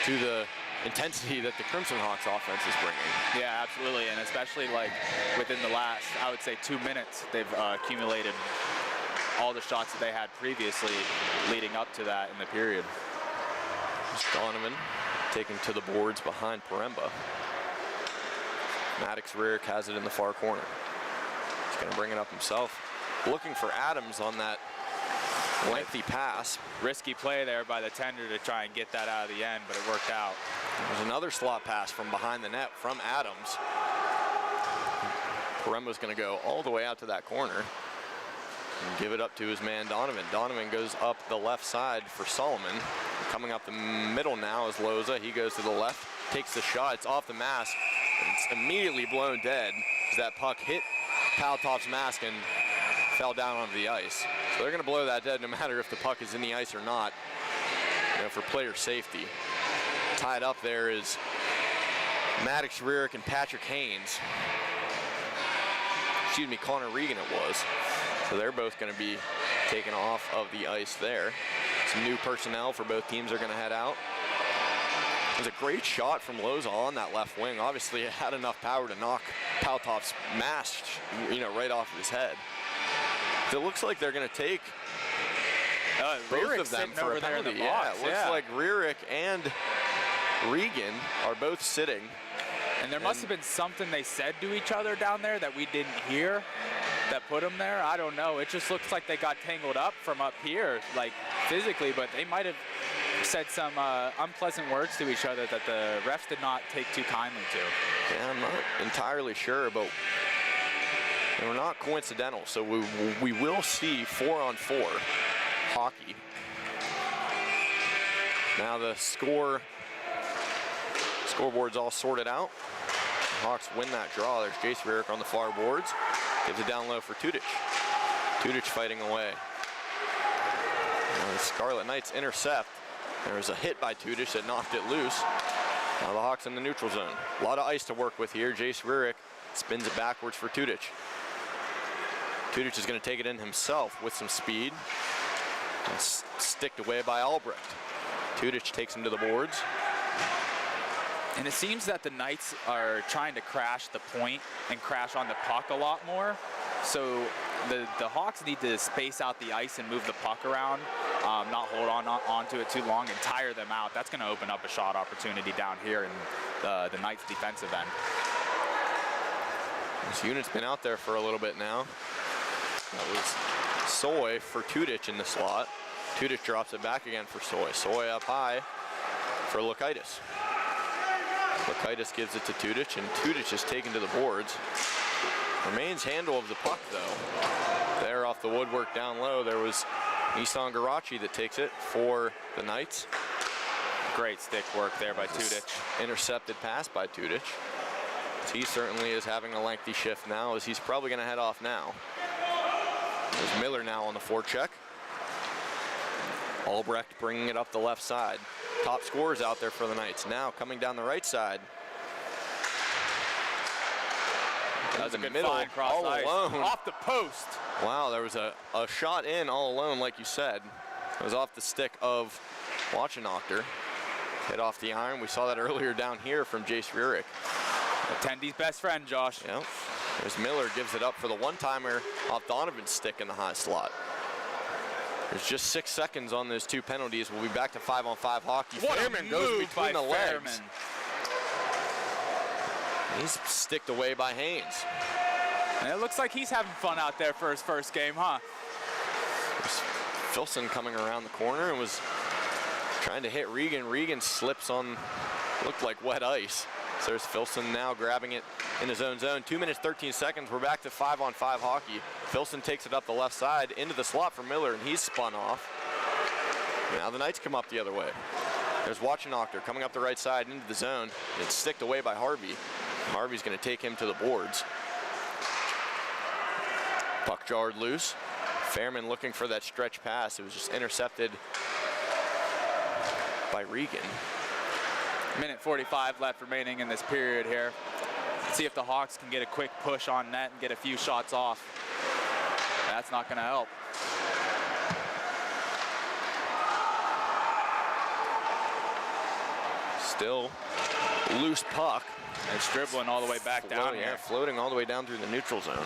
to the intensity that the Crimson Hawks offense is bringing. Yeah, absolutely, and especially like within the last, I would say, 2 minutes, they've accumulated all the shots that they had previously leading up to that in the period. Donovan taken to the boards behind Paremba. Maddox Rearick has it in the far corner. He's going to bring it up himself. Looking for Adams on that lengthy pass. Risky play there by the tender to try and get that out of the end, but it worked out. There's another slot pass from behind the net from Adams. Paremba's going to go all the way out to that corner and give it up to his man Donovan. Donovan goes up the left side for Solomon. Coming up the middle now is Loza. He goes to the left, takes the shot. It's off the mask. It's immediately blown dead as that puck hit Paltoff's mask and fell down onto the ice. So they're going to blow that dead no matter if the puck is in the ice or not, you know, for player safety. Tied up there is Maddox Rearick and Patrick Haynes. Excuse me, Connor Regan it was. So they're both going to be taken off of the ice there. Some new personnel for both teams are going to head out. It was a great shot from Loza on that left wing. Obviously, it had enough power to knock Paltoff's mask, you know, right off of his head. It looks like they're going to take both of them for a penalty. Yeah, it looks like Rearick and Regan are both sitting. And there must have been something they said to each other down there that we didn't hear that put them there. I don't know. It just looks like they got tangled up from up here, like physically, but they might have said some unpleasant words to each other that the refs did not take too kindly to. Yeah, I'm not entirely sure, but they were not coincidental. So we will see 4-on-4 hockey. Now the scoreboard's all sorted out. The Hawks win that draw. There's Jace Rearick on the far boards. Gives it down low for Tudich. Tudich fighting away. Now the Scarlet Knights intercept. There was a hit by Tudich that knocked it loose. Now the Hawks in the neutral zone. A lot of ice to work with here. Jace Rearick spins it backwards for Tudich. Tudich is going to take it in himself with some speed. And sticked away by Albrecht. Tudich takes him to the boards. And it seems that the Knights are trying to crash the point and crash on the puck a lot more. So the Hawks need to space out the ice and move the puck around, not hold onto it too long and tire them out. That's going to open up a shot opportunity down here in the Knights' defensive end. This unit's been out there for a little bit now. That was Soy for Tudich in the slot. Tudich drops it back again for Soy. Soy up high for Lukaitis. Lukaitis gives it to Tudich, and Tudich is taken to the boards. Remains handle of the puck, though. There off the woodwork down low, there was Nissan Garachi that takes it for the Knights. Great stick work there by Tudich. Intercepted pass by Tudich. He certainly is having a lengthy shift now, as he's probably going to head off now. There's Miller now on the forecheck. Albrecht bringing it up the left side. top scorers out there for the Knights. Now coming down the right side. That was a good middle, find cross all ice. alone. Off the post. Wow, there was a shot in all alone, like you said. It was off the stick of Watchenoctor. Hit off the iron. We saw that earlier down here from Jace Rurick. Attendee's best friend, Josh. Yep. There's Miller, gives it up for the one-timer off Donovan's stick in the high slot. There's just 6 seconds on those 2 penalties. We'll be back to 5-on-5 hockey. What Fairman a goes move between by the legs. Fairman. He's sticked away by Haynes. And it looks like he's having fun out there for his first game, huh? There's Filson coming around the corner and was trying to hit Regan. Regan slips on, looked like wet ice. So there's Filson now grabbing it in his own zone. 2 minutes, 13 seconds. We're back to 5-on-5 hockey. Filson takes it up the left side into the slot for Miller, and he's spun off. Now the Knights come up the other way. There's Watchenoctor coming up the right side into the zone. It's sticked away by Harvey. Harvey's going to take him to the boards. Puck jarred loose. Fairman looking for that stretch pass. It was just intercepted by Regan. Minute 45 left remaining in this period here. Let's see if the Hawks can get a quick push on net and get a few shots off. That's not going to help. Still loose puck. It's dribbling all the way back down Yeah, here. floating all the way down through the neutral zone.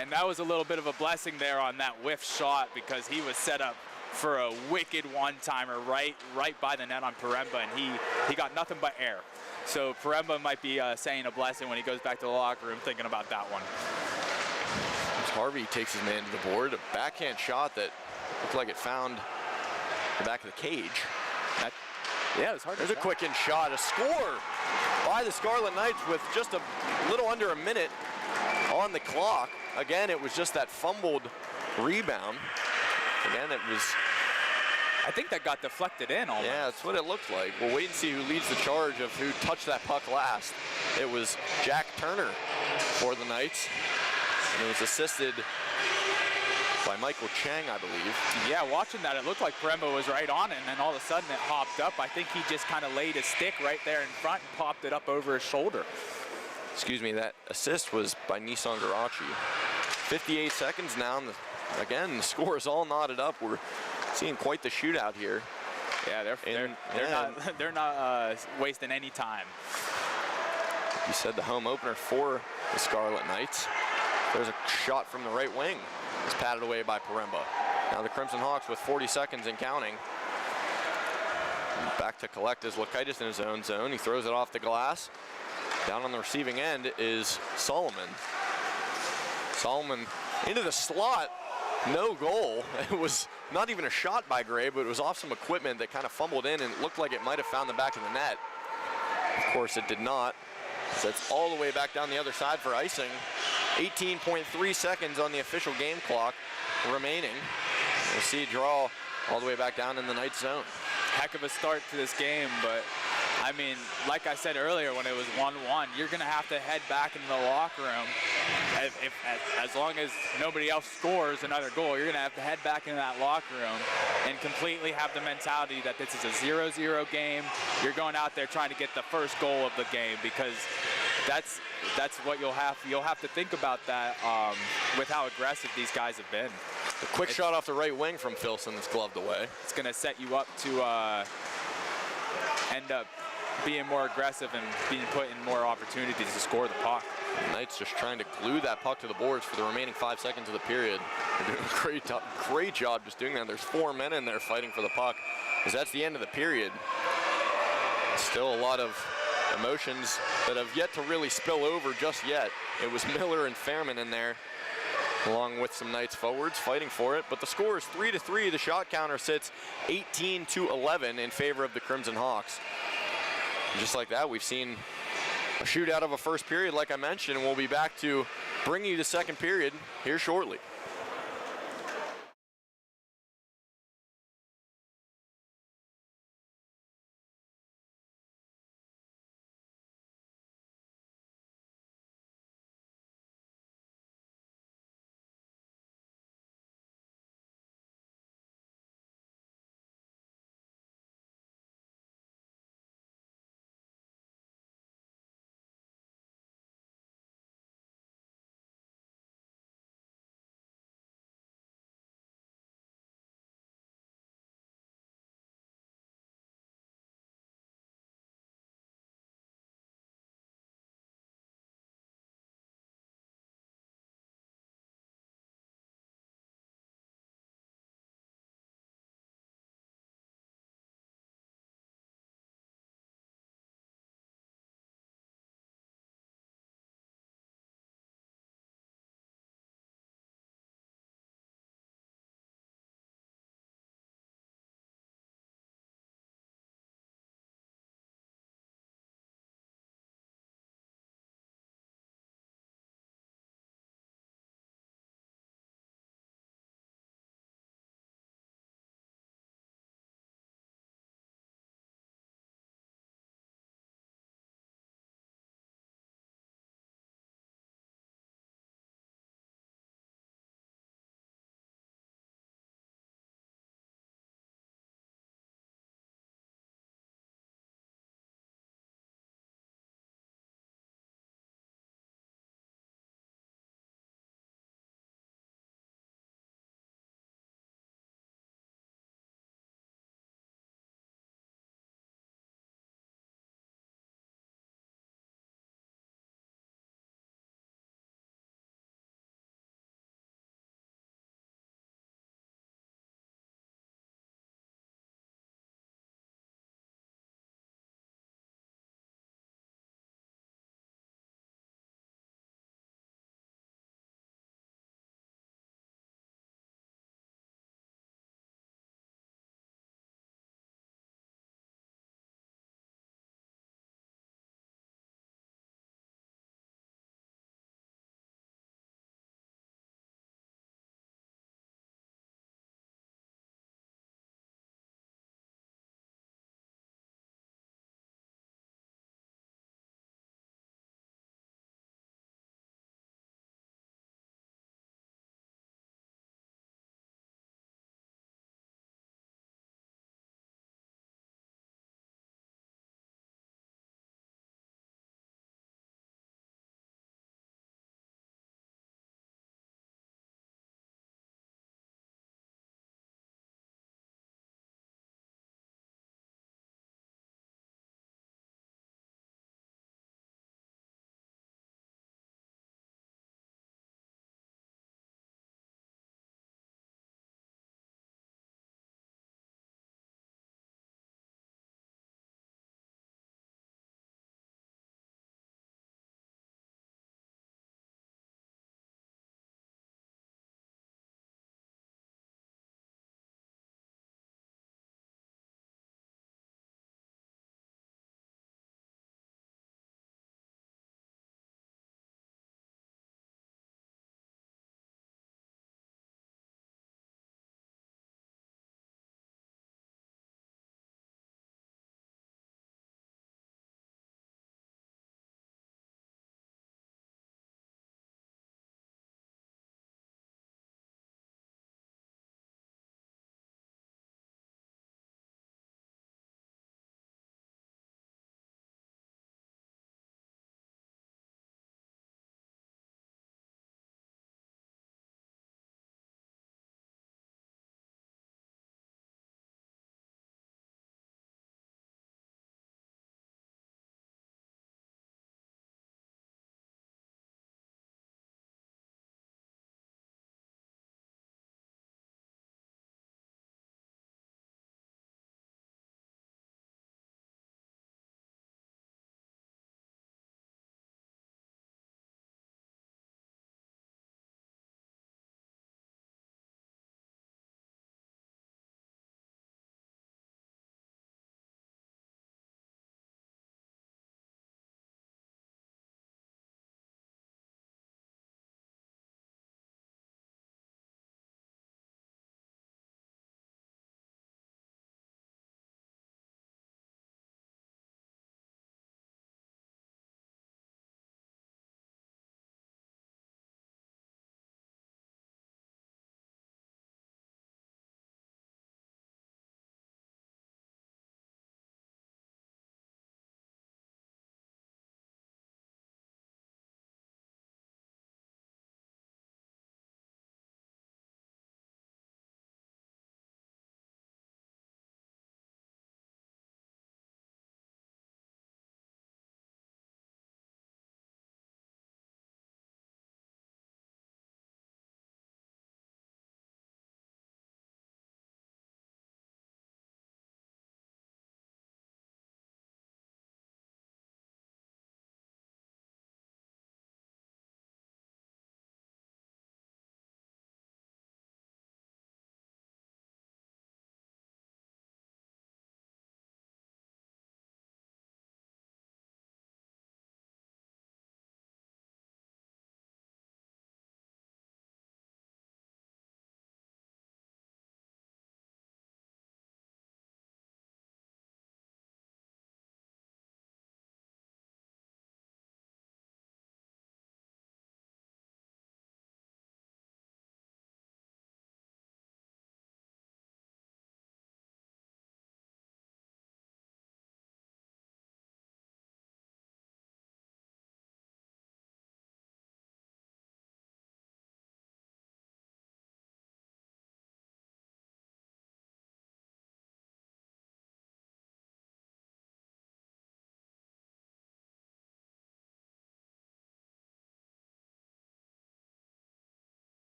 And that was a little bit of a blessing there on that whiff shot because he was set up for a wicked one-timer right by the net on Paremba, and he got nothing but air. So Paremba might be saying a blessing when he goes back to the locker room thinking about that one. Harvey takes his man to the board. A backhand shot that looked like it found the back of the cage. Yeah, it was hard. There's a quick-in shot, a score by the Scarlet Knights with just a little under a minute on the clock. Again, it was just that fumbled rebound. Again, it was... I think that got deflected in almost. Yeah, that's what it looked like. We'll wait and see who leads the charge of who touched that puck last. It was Jack Turner for the Knights, and it was assisted by Michael Chang, I believe. Yeah, watching that, it looked like Paremba was right on it, and then all of a sudden it hopped up. I think he just kind of laid his stick right there in front and popped it up over his shoulder. Excuse me, that assist was by Nissan Garachi. 58 seconds now, and again, the score is all knotted up. We're seeing quite the shootout here. Yeah, they're not wasting any time. You said the home opener for the Scarlet Knights. There's a shot from the right wing. It's patted away by Paremba. Now the Crimson Hawks with 40 seconds and counting. Back to collect as Lakaitis in his own zone. He throws it off the glass. Down on the receiving end is Solomon. Solomon into the slot. No goal. It was not even a shot by Gray, but it was off some equipment that kind of fumbled in and looked like it might have found the back of the net. Of course, it did not. So it's all the way back down the other side for icing. 18.3 seconds on the official game clock remaining. We'll see a draw all the way back down in the Knights zone. Heck of a start to this game, but I mean, like I said earlier, when it was 1-1, you're going to have to head back into the locker room. As long as nobody else scores another goal, you're going to have to head back into that locker room and completely have the mentality that this is a 0-0 game. You're going out there trying to get the first goal of the game, because that's what you'll have to think about that with how aggressive these guys have been. A quick shot off the right wing from Filson that's gloved away. It's going to set you up to end up being more aggressive and being put in more opportunities to score the puck. The Knights just trying to glue that puck to the boards for the remaining 5 seconds of the period. They're doing a great job just doing that. There's 4 men in there fighting for the puck, because that's the end of the period. Still a lot of emotions that have yet to really spill over just yet. It was Miller and Fairman in there, along with some Knights forwards fighting for it. But the score is 3-3. The shot counter sits 18-11 in favor of the Crimson Hawks. And just like that, we've seen a shootout of a first period, like I mentioned, and we'll be back to bring you the second period here shortly.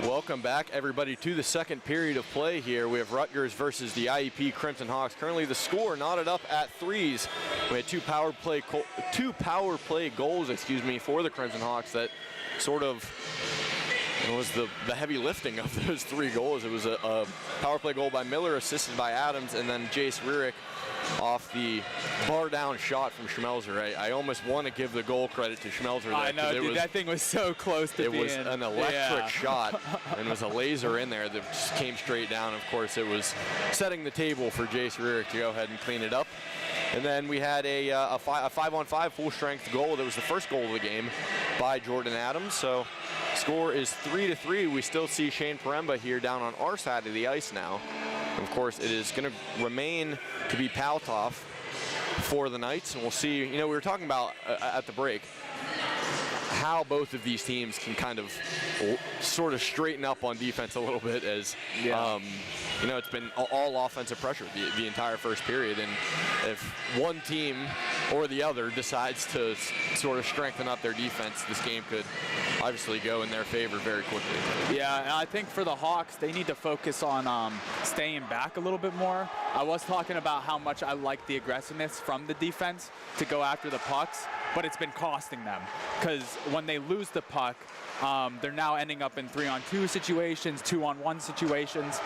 Welcome back, everybody, to the second period of play here. We have Rutgers versus the IUP Crimson Hawks. Currently, the score knotted up at 3s. We had two power play goals, for the Crimson Hawks. That sort of was the heavy lifting of those 3 goals. It was a power play goal by Miller, assisted by Adams, and then Jace Rierick off the bar down shot from Schmelzer. I almost want to give the goal credit to Schmelzer. I know, dude, that thing was so close to being. It was an electric shot, and it was a laser in there that just came straight down. Of course, it was setting the table for Jace Rierick to go ahead and clean it up. And then we had a 5-on-5 full-strength goal. That was the first goal of the game by Jordan Adams. So score is 3-3. We still see Shane Paremba here down on our side of the ice now. Of course, it is going to remain to be Paltoff for the Knights, and we'll see. We were talking about at the break how both of these teams can kind of sort of straighten up on defense a little bit, as it's been all offensive pressure the entire first period, and if one team or the other decides to sort of strengthen up their defense, this game could obviously go in their favor very quickly. Yeah, and I think for the Hawks, they need to focus on staying back a little bit more. I was talking about how much I like the aggressiveness from the defense to go after the pucks, but it's been costing them, because when they lose the puck, they're now ending up in 3-on-2 situations, 2-on-1 situations.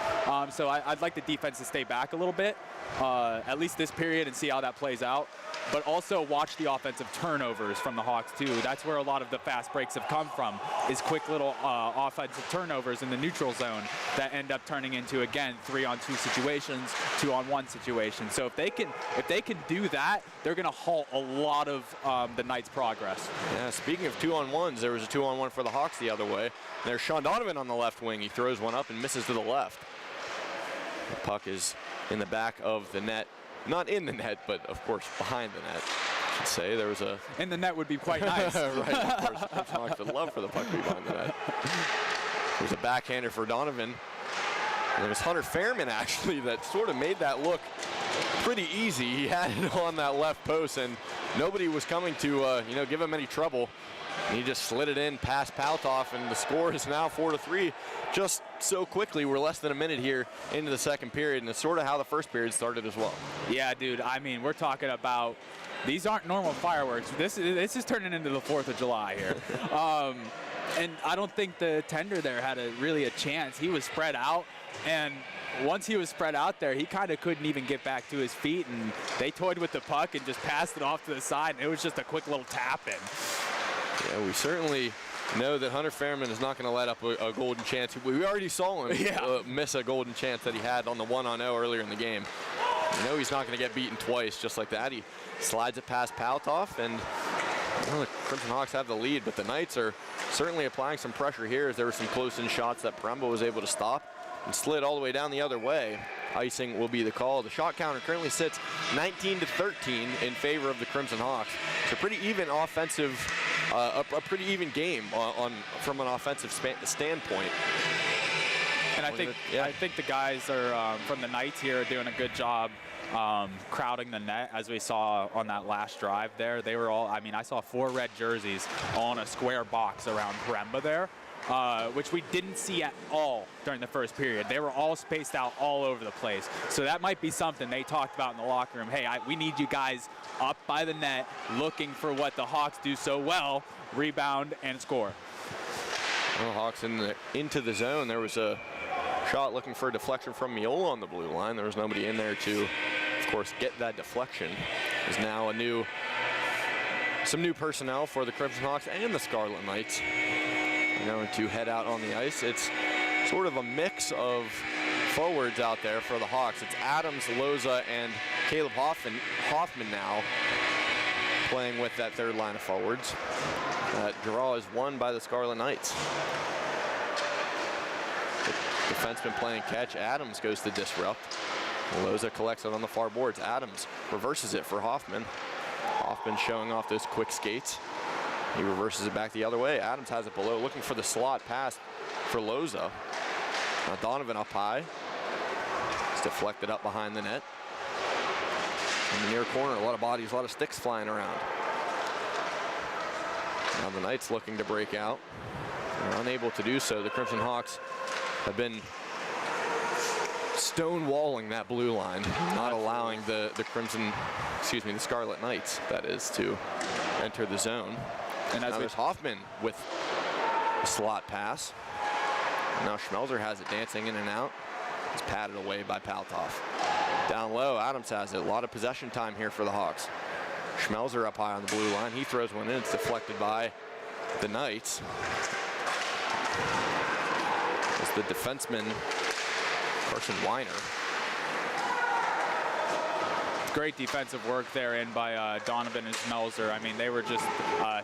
So I'd like the defense to stay back a little bit, at least this period, and see how that plays out. But also watch the offensive turnovers from the Hawks too. That's where a lot of the fast breaks have come from, is quick little offensive turnovers in the neutral zone that end up turning into, again, 3-on-2 situations, 2-on-1 situations. So if they can do that, they're going to halt a lot of the Knights' progress. Yeah, speaking of 2-on-1s, there was a 2-on-1 for the Hawks the other way. There's Sean Donovan on the left wing. He throws one up and misses to the left. The puck is in the back of the net. Not in the net, but of course behind the net, I should say. There was a... In the net would be quite nice. Right, of course. The Crimson Hawks would love for the puck to be behind the net. There's a backhander for Donovan. And it was Hunter Fairman, actually, that sort of made that look pretty easy. He had it on that left post, and nobody was coming to, give him any trouble. And he just slid it in past Paltoff, and the score is now 4-3. Just so quickly, we're less than a minute here into the second period, and it's sort of how the first period started as well. Yeah, dude, I mean, we're talking about, these aren't normal fireworks. This is turning into the 4th of July here. And I don't think the tender there had really a chance. He was spread out, and once he was spread out there, he kind of couldn't even get back to his feet, and they toyed with the puck and just passed it off to the side, and it was just a quick little tap in. Yeah, we certainly know that Hunter Fairman is not going to let up a golden chance. We already saw him miss a golden chance that he had on the 1-on-0 earlier in the game. We know he's not going to get beaten twice just like that. He slides it past Paltoff, and the Crimson Hawks have the lead, but the Knights are certainly applying some pressure here, as there were some close-in shots that Paremba was able to stop and slid all the way down the other way. Icing will be the call. The shot counter currently sits 19-13 in favor of the Crimson Hawks. It's a pretty even offensive, a pretty even game from an offensive standpoint. And I think the guys are from the Knights here are doing a good job crowding the net, as we saw on that last drive there. They were all, I saw 4 red jerseys on a square box around Paremba there. Which we didn't see at all during the first period. They were all spaced out all over the place. So that might be something they talked about in the locker room. Hey, we need you guys up by the net, looking for what the Hawks do so well, rebound and score. Well, Hawks into the zone. There was a shot looking for a deflection from Miola on the blue line. There was nobody in there to, of course, get that deflection. There's now some new personnel for the Crimson Hawks and the Scarlet Knights. They're going to head out on the ice. It's sort of a mix of forwards out there for the Hawks. It's Adams, Loza, and Caleb Hoffman now playing with that third line of forwards. That draw is won by the Scarlet Knights. The defenseman playing catch. Adams goes to disrupt. Loza collects it on the far boards. Adams reverses it for Hoffman. Hoffman showing off those quick skates. He reverses it back the other way. Adams has it below, looking for the slot pass for Loza. Now Donovan up high. It's deflected up behind the net. In the near corner, a lot of bodies, a lot of sticks flying around. Now the Knights looking to break out. They're unable to do so. The Crimson Hawks have been stonewalling that blue line, not allowing the Scarlet Knights, that is, to enter the zone. And now there's Hoffman with a slot pass. Now Schmelzer has it dancing in and out. It's patted away by Paltoff. Down low, Adams has it. A lot of possession time here for the Hawks. Schmelzer up high on the blue line. He throws one in. It's deflected by the Knights. It's the defenseman, Carson Weiner. Great defensive work there in by Donovan and Schmelzer. I mean, they were just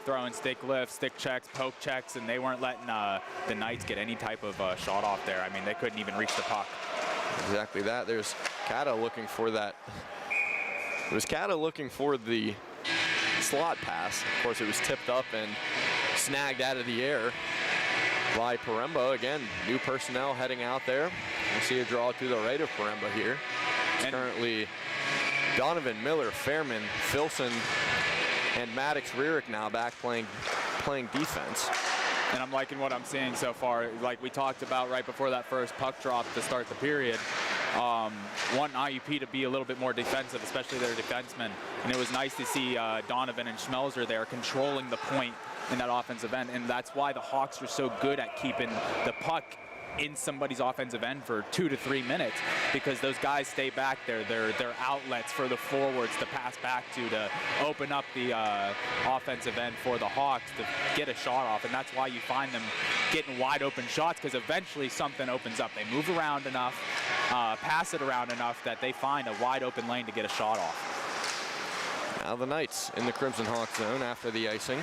throwing stick lifts, stick checks, poke checks, and they weren't letting the Knights get any type of shot off there. I mean, they couldn't even reach the puck. Exactly that. There's Cata looking for that. It was Cata looking for the slot pass. Of course, it was tipped up and snagged out of the air by Paremba. Again, new personnel heading out there. We see a draw to the right of Paremba here. It's currently Donovan, Miller, Fairman, Filson, and Maddox Rearick now back playing defense. And I'm liking what I'm seeing so far. Like we talked about right before that first puck drop to start the period, want IUP to be a little bit more defensive, especially their defensemen. And it was nice to see Donovan and Schmelzer there controlling the point in that offensive end. And that's why the Hawks are so good at keeping the puck in somebody's offensive end for 2 to 3 minutes, because those guys stay back there. They're outlets for the forwards to pass back to open up the offensive end for the Hawks to get a shot off. And that's why you find them getting wide open shots, because eventually something opens up. They move around enough, pass it around enough that they find a wide open lane to get a shot off. Now the Knights in the Crimson Hawk zone after the icing.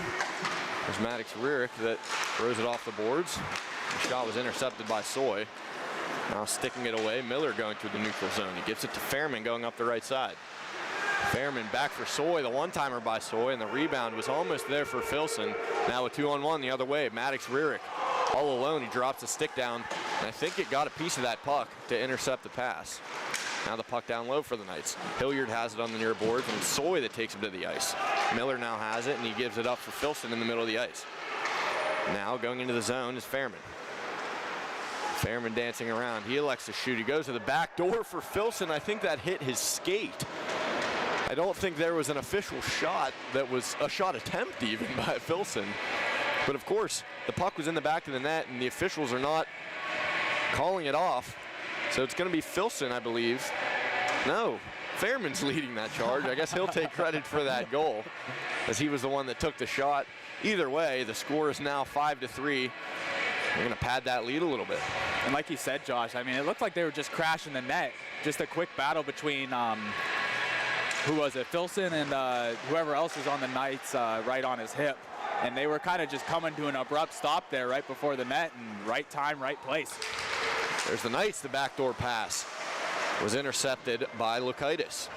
There's Maddox Rearick that throws it off the boards. The shot was intercepted by Soy. Now sticking it away, Miller going through the neutral zone. He gives it to Fairman going up the right side. Fairman back for Soy, the one-timer by Soy, and the rebound was almost there for Filson. Now a 2-on-1 the other way. Maddox Rearick all alone. He drops the stick down, and I think it got a piece of that puck to intercept the pass. Now the puck down low for the Knights. Hilliard has it on the near boards, and Soy that takes him to the ice. Miller now has it, and he gives it up for Filson in the middle of the ice. Now going into the zone is Fairman. Fairman dancing around. He elects to shoot. He goes to the back door for Filson. I think that hit his skate. I don't think there was an official shot that was a shot attempt even by Filson. But of course, the puck was in the back of the net, and the officials are not calling it off. So it's going to be Filson, I believe. No, Fairman's leading that charge. I guess he'll take credit for that goal, as he was the one that took the shot. Either way, the score is now 5-3. They're going to pad that lead a little bit. And like you said, Josh, I mean, it looked like they were just crashing the net. Just a quick battle between, who was it, Filson and whoever else was on the Knights right on his hip. And they were kind of just coming to an abrupt stop there right before the net, and right time, right place. There's the Knights. The backdoor pass was intercepted by Lukaitis.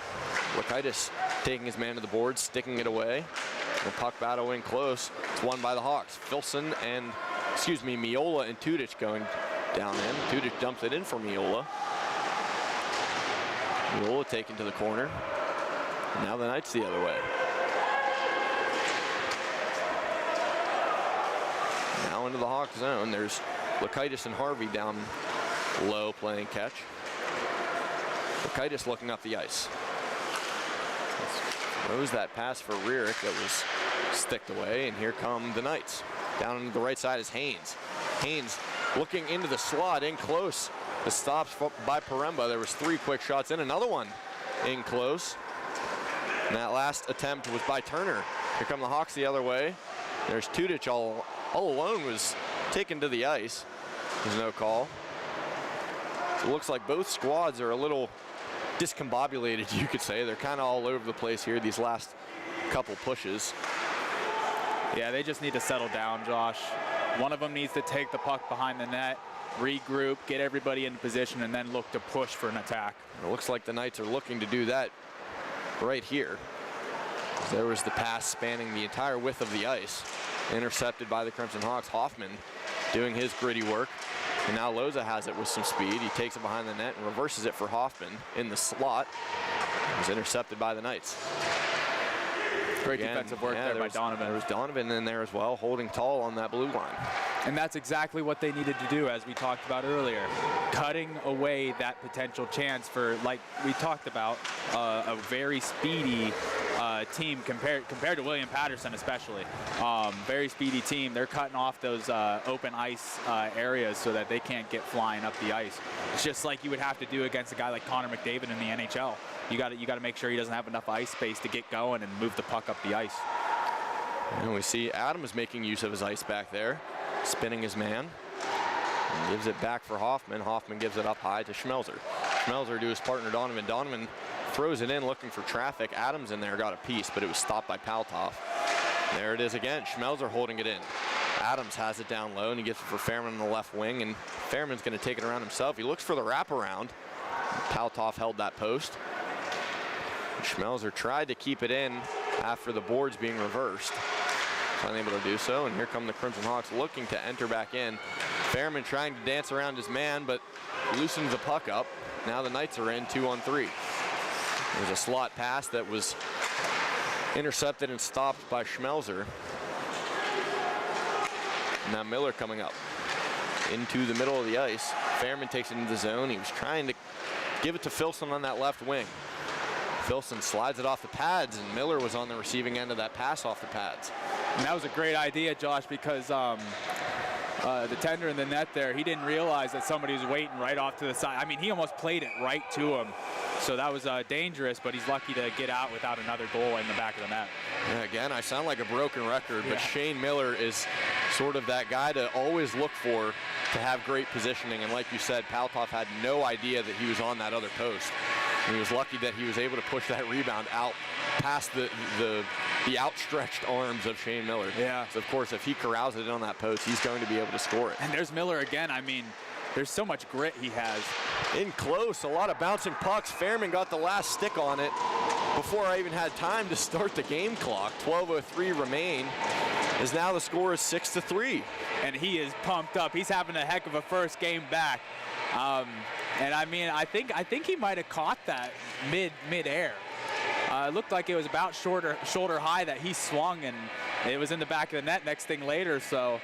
Lukaitis taking his man to the board, sticking it away. The puck battle in close. It's won by the Hawks. Filson and, Miola and Tudic going down in. Tudic dumps it in for Miola. Miola taken to the corner. Now the Knights the other way. Now into the Hawks zone. There's Lukaitis and Harvey down low playing catch. Lukaitis looking up the ice. Throws that pass for Rearick that was sticked away, and here come the Knights. Down on the right side is Haynes. Haynes looking into the slot in close. The stops by Paremba. There was 3 quick shots in, another one in close. And that last attempt was by Turner. Here come the Hawks the other way. There's Tudic all alone, was taken to the ice. There's no call. So it looks like both squads are a little discombobulated, you could say. They're kind of all over the place here, these last couple pushes. Yeah, they just need to settle down, Josh. One of them needs to take the puck behind the net, regroup, get everybody in position, and then look to push for an attack. It looks like the Knights are looking to do that right here. There was the pass spanning the entire width of the ice, intercepted by the Crimson Hawks. Hoffman doing his gritty work. And now Loza has it with some speed. He takes it behind the net and reverses it for Hoffman in the slot. It was intercepted by the Knights. Great defensive work there by Donovan. There was Donovan in there as well, holding tall on that blue line. And that's exactly what they needed to do, as we talked about earlier. Cutting away that potential chance for, like we talked about, a very speedy team compared to William Patterson especially. Very speedy team. They're cutting off those open ice areas so that they can't get flying up the ice. It's just like you would have to do against a guy like Connor McDavid in the NHL. You got to make sure he doesn't have enough ice space to get going and move the puck up the ice. And we see Adams making use of his ice back there, spinning his man. And gives it back for Hoffman. Hoffman gives it up high to Schmelzer. Schmelzer to his partner Donovan. Donovan throws it in looking for traffic. Adams in there got a piece, but it was stopped by Paltov. There it is again. Schmelzer holding it in. Adams has it down low, and he gets it for Fairman on the left wing, and Fairman's going to take it around himself. He looks for the wraparound. Paltov held that post. Schmelzer tried to keep it in after the boards being reversed. Unable to do so, and here come the Crimson Hawks looking to enter back in. Fairman trying to dance around his man, but loosens the puck up. Now the Knights are in 2-on-3. There's a slot pass that was intercepted and stopped by Schmelzer. Now Miller coming up into the middle of the ice. Fairman takes it into the zone. He was trying to give it to Filson on that left wing. Filson slides it off the pads, and Miller was on the receiving end of that pass off the pads. And that was a great idea, Josh, because the tender in the net there, he didn't realize that somebody was waiting right off to the side. I mean, he almost played it right to him. So that was dangerous, but he's lucky to get out without another goal in the back of the net. Yeah, again, I sound like a broken record, but Shane Miller is sort of that guy to always look for to have great positioning. And like you said, Paltov had no idea that he was on that other post. And he was lucky that he was able to push that rebound out past the outstretched arms of Shane Miller. Yeah. So of course, if he corrals it in on that post, he's going to be able to score it. And there's Miller again. I mean, there's so much grit he has. In close, a lot of bouncing pucks. Fairman got the last stick on it before I even had time to start the game clock. 12:03 remain, as now the score is 6-3. And he is pumped up. He's having a heck of a first game back. And I mean, I think he might have caught that mid-air. It looked like it was about shoulder high that he swung, and it was in the back of the net next thing later. So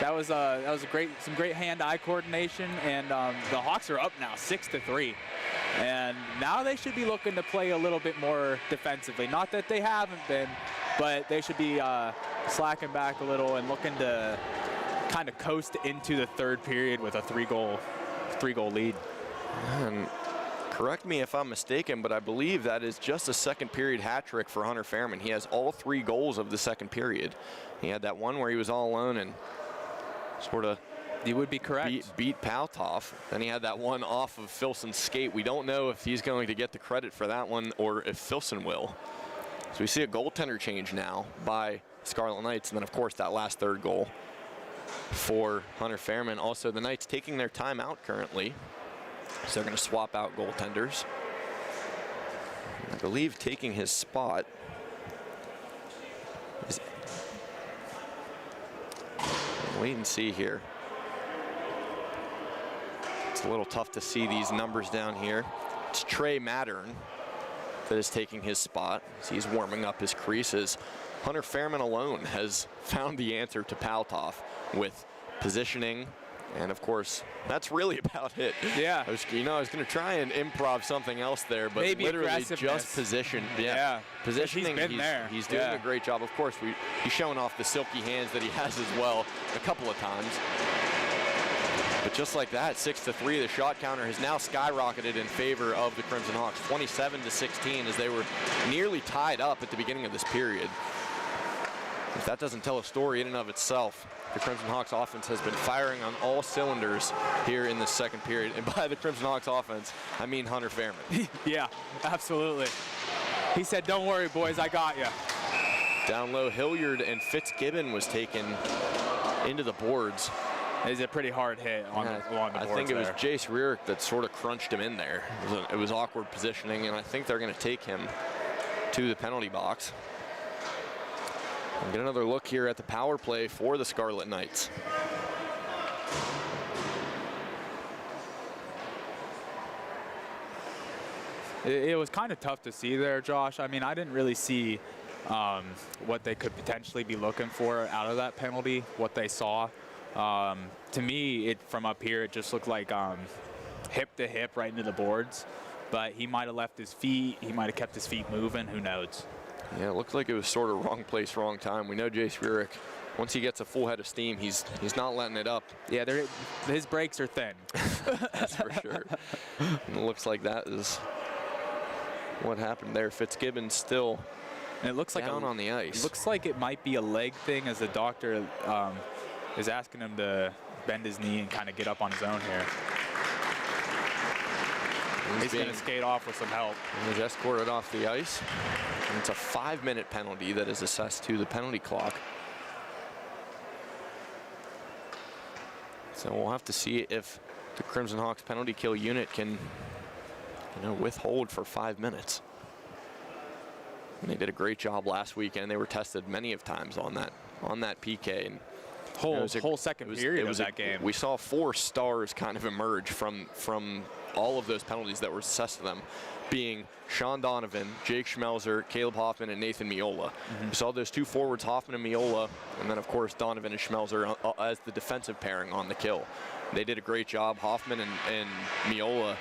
that was some great hand-eye coordination, and the Hawks are up now 6-3. And now they should be looking to play a little bit more defensively. Not that they haven't been, but they should be slacking back a little and looking to kind of coast into the third period with a three-goal lead. And correct me if I'm mistaken, but I believe that is just a second period hat trick for Hunter Fairman. He has all 3 goals of the second period. He had that one where he was all alone and sort of You would be correct. beat Paltov. Then he had that one off of Filson's skate. We don't know if he's going to get the credit for that one or if Filson will. So we see a goaltender change now by Scarlet Knights, and then of course that last third goal for Hunter Fairman. Also, the Knights taking their time out currently. So they're going to swap out goaltenders. I believe taking his spot is... Wait and see here. It's a little tough to see these numbers down here. It's Trey Mattern that is taking his spot as he's warming up his creases. Hunter Fairman alone has found the answer to Paltov with positioning, and of course, that's really about it. Yeah. I was going to try and improv something else there, but maybe literally just position. Yeah. Positioning, he's doing a great job. Of course, he's showing off the silky hands that he has as well a couple of times. But just like that, 6-3, the shot counter has now skyrocketed in favor of the Crimson Hawks, 27-16, as they were nearly tied up at the beginning of this period. If that doesn't tell a story in and of itself, the Crimson Hawks offense has been firing on all cylinders here in the second period. And by the Crimson Hawks offense, I mean Hunter Fairman. Yeah, absolutely. He said, "Don't worry, boys, I got you." Down low, Hilliard and Fitzgibbon was taken into the boards. It's a pretty hard hit along the boards. I think it was Jace Rearick that sort of crunched him in there. It was awkward positioning, and I think they're going to take him to the penalty box. We'll get another look here at the power play for the Scarlet Knights. It was kind of tough to see there, Josh. I mean, I didn't really see what they could potentially be looking for out of that penalty, what they saw. To me, from up here, it just looked like hip to hip right into the boards. But he might have left his feet. He might have kept his feet moving. Who knows? Yeah, it looked like it was sort of wrong place, wrong time. We know Jace Rurick, once he gets a full head of steam, he's not letting it up. Yeah, his brakes are thin. That's for sure. And it looks like that is what happened there. Fitzgibbon still and it looks like down on the ice. It looks like it might be a leg thing, as the doctor is asking him to bend his knee and kind of get up on his own here. He's going to skate off with some help. He's escorted off the ice. And it's a 5-minute penalty that is assessed to the penalty clock. So we'll have to see if the Crimson Hawks penalty kill unit can, withhold for 5 minutes. And they did a great job last weekend. They were tested many of times on that PK. And whole second period of that game. We saw 4 stars kind of emerge from all of those penalties that were assessed to them, being Sean Donovan, Jake Schmelzer, Caleb Hoffman, and Nathan Miola. We saw those 2 forwards, Hoffman and Miola, and then of course Donovan and Schmelzer as the defensive pairing on the kill. They did a great job. Hoffman and Miola,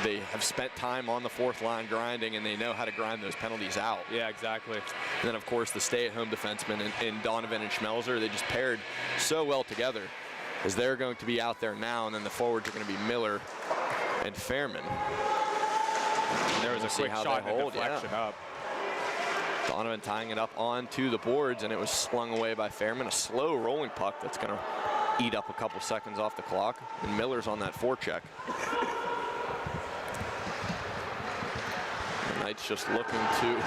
they have spent time on the 4th line grinding, and they know how to grind those penalties out. Yeah, exactly. And then of course the stay-at-home defensemen in Donovan and Schmelzer, they just paired so well together, as they're going to be out there now, and then the forwards are going to be Miller and Fairman. There was a quick shot and a deflection up. Donovan tying it up onto the boards, and it was slung away by Fairman. A slow rolling puck that's going to eat up a couple seconds off the clock. And Miller's on that forecheck. The Knights just looking to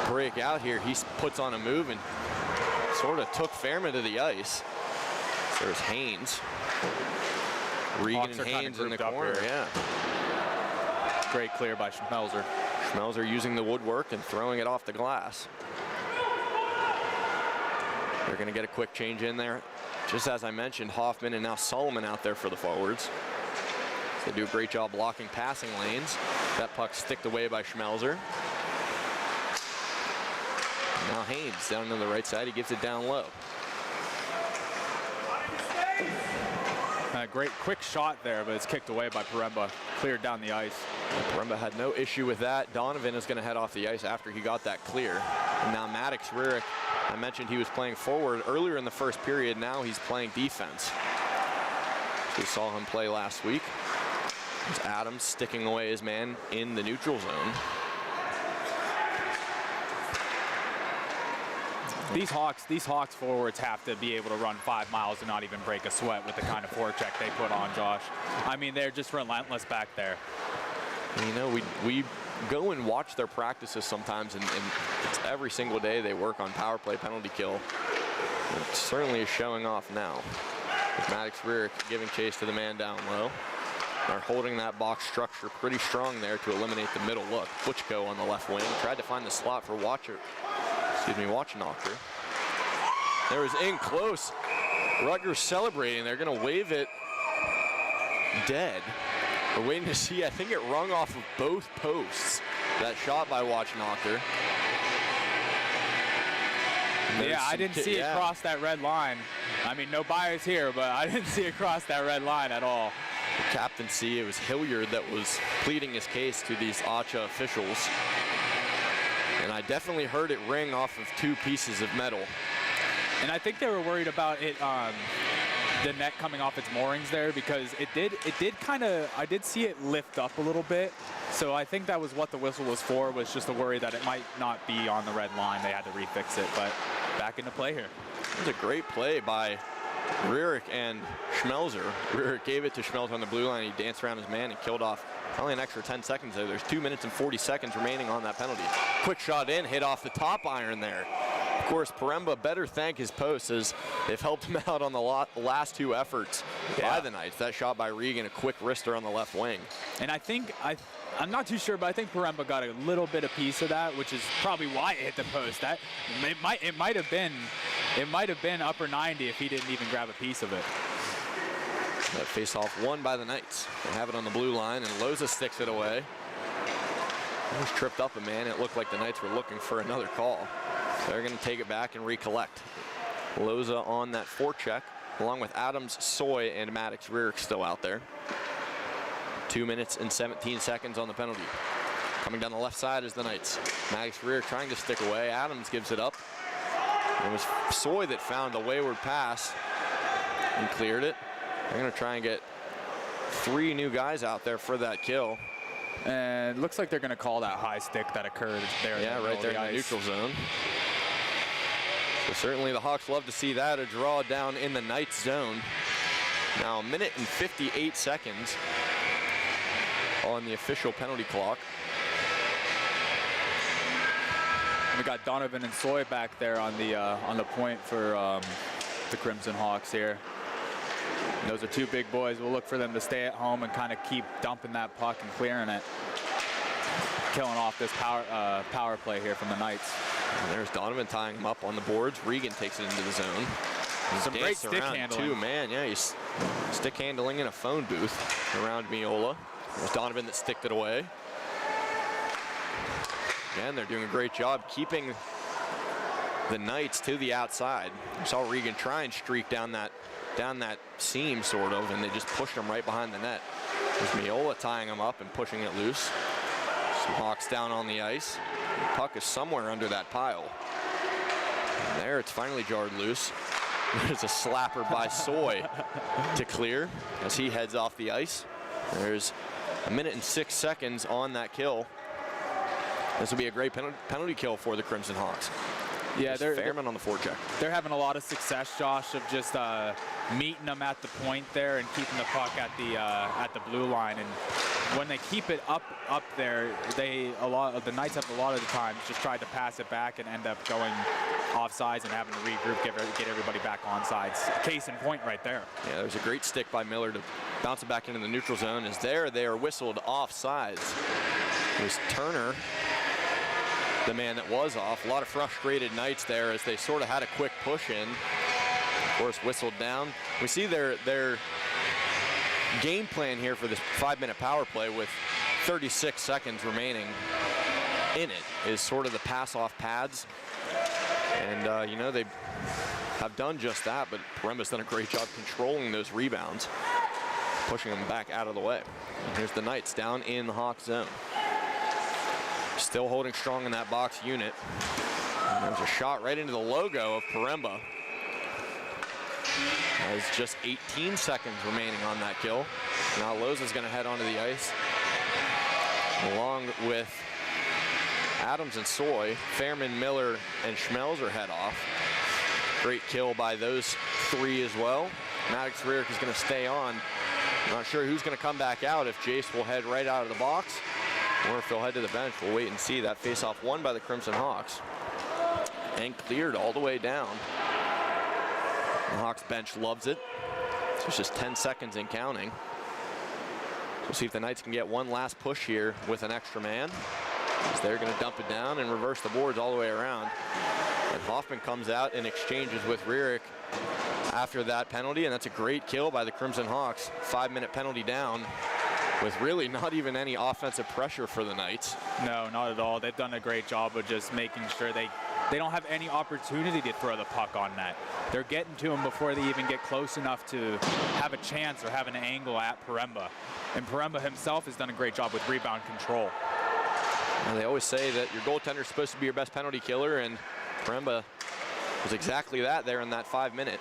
break out here. He puts on a move and sort of took Fairman to the ice. There's Haynes. Regan and Haynes in the corner. Yeah. Great clear by Schmelzer. Schmelzer using the woodwork and throwing it off the glass. They're going to get a quick change in there. Just as I mentioned, Hoffman and now Solomon out there for the forwards. They do a great job blocking passing lanes. That puck sticked away by Schmelzer. Now Haynes down to the right side. He gives it down low. Great quick shot there, but it's kicked away by Paremba. Cleared down the ice. Paremba had no issue with that. Donovan is going to head off the ice after he got that clear. And now Maddox Rurick, I mentioned he was playing forward earlier in the first period. Now he's playing defense. We saw him play last week. There's Adams sticking away his man in the neutral zone. These Hawks forwards have to be able to run 5 miles and not even break a sweat with the kind of forecheck they put on, Josh. I mean, they're just relentless back there. We go and watch their practices sometimes, and it's every single day they work on power play, penalty kill. It certainly is showing off now. With Maddox Rurick giving chase to the man down low. They're holding that box structure pretty strong there to eliminate the middle look. Butchko on the left wing tried to find the slot for Watcher. Watchnocker. There was in close. Rutgers celebrating. They're going to wave it dead. We're waiting to see. I think it rung off of both posts. That shot by Watchnocker. Yeah, I didn't see it cross that red line. I mean, no bias here, but I didn't see it cross that red line at all. The captaincy, it was Hilliard that was pleading his case to these ACHA officials. And I definitely heard it ring off of 2 pieces of metal. And I think they were worried about it, the net coming off its moorings there, because it did kind of, I did see it lift up a little bit. So I think that was what the whistle was for, was just a worry that it might not be on the red line. They had to refix it, but back into play here. It was a great play by Rurick and Schmelzer. Rurick gave it to Schmelzer on the blue line. He danced around his man and killed off probably an extra 10 seconds there. There's 2 minutes and 40 seconds remaining on that penalty. Quick shot in, hit off the top iron there. Of course, Paremba better thank his posts, as they've helped him out on the last 2 efforts by the Knights. That shot by Regan, a quick wrister on the left wing. And I think, I'm not too sure, but I think Paremba got a little bit of piece of that, which is probably why it hit the post. That it might have been upper 90 if he didn't even grab a piece of it. That face-off won by the Knights. They have it on the blue line, and Loza sticks it away. He was tripped up a man. It looked like the Knights were looking for another call. They're going to take it back and recollect. Loza on that forecheck, along with Adams, Soy, and Maddox Rearick still out there. 2 minutes and 17 seconds on the penalty. Coming down the left side is the Knights. Maddox Rearick trying to stick away. Adams gives it up. It was Soy that found the wayward pass and cleared it. They're going to try and get 3 new guys out there for that kill. And it looks like they're going to call that high stick that occurred there. Yeah, right there in the neutral zone. So certainly the Hawks love to see that, a draw down in the Knights zone. Now 1 minute and 58 seconds on the official penalty clock. We got Donovan and Soy back there on the point for the Crimson Hawks here. And those are 2 big boys. We'll look for them to stay at home and kind of keep dumping that puck and clearing it, killing off this power play here from the Knights. And there's Donovan tying him up on the boards. Regan takes it into the zone. Some great stick handling too, man. Yeah, he's stick handling in a phone booth around Miola. There's Donovan that sticked it away. Again, they're doing a great job keeping the Knights to the outside. We saw Regan try and streak down that seam, sort of, and they just pushed him right behind the net. There's Miola tying him up and pushing it loose. Some Hawks down on the ice. The puck is somewhere under that pile. And there, it's finally jarred loose. There's a slapper by Soy to clear as he heads off the ice. There's 1 minute and 6 seconds on that kill. This will be a great penalty kill for the Crimson Hawks. Yeah, they're Fairman on the forecheck. They're having a lot of success, Josh, of just meeting them at the point there and keeping the puck at the blue line. And when they keep it up there, the Knights have a lot of the times just tried to pass it back and end up going offsides and having to regroup, get everybody back on sides. Case in point right there. Yeah, there's a great stick by Miller to bounce it back into the neutral zone. As they are whistled offsides. It was Turner, the man that was off. A lot of frustrated Knights there as they sort of had a quick push in. Of course, whistled down. We see their game plan here for this 5-minute power play with 36 seconds remaining in it is sort of the pass off pads. And, you know, they have done just that, but Paremba's done a great job controlling those rebounds, pushing them back out of the way. And here's the Knights down in the Hawks zone. Still holding strong in that box unit. And there's a shot right into the logo of Paremba. There's just 18 seconds remaining on that kill. Now Loza's going to head onto the ice, along with Adams and Soy. Fairman, Miller, and Schmelzer head off. Great kill by those 3 as well. Maddox Rearick is going to stay on. Not sure who's going to come back out, if Jace will head right out of the box or if he'll head to the bench. We'll wait and see. That face-off won by the Crimson Hawks and cleared all the way down. The Hawks bench loves it. So it's just 10 seconds and counting. We'll see if the Knights can get one last push here with an extra man, as they're going to dump it down and reverse the boards all the way around. And Hoffman comes out and exchanges with Rearick after that penalty, and that's a great kill by the Crimson Hawks. 5-minute penalty down with really not even any offensive pressure for the Knights. No, not at all. They've done a great job of just making sure they don't have any opportunity to throw the puck on net. They're getting to him before they even get close enough to have a chance or have an angle at Paremba. And Paremba himself has done a great job with rebound control. And they always say that your goaltender is supposed to be your best penalty killer, and Paremba was exactly that there in that 5-minute.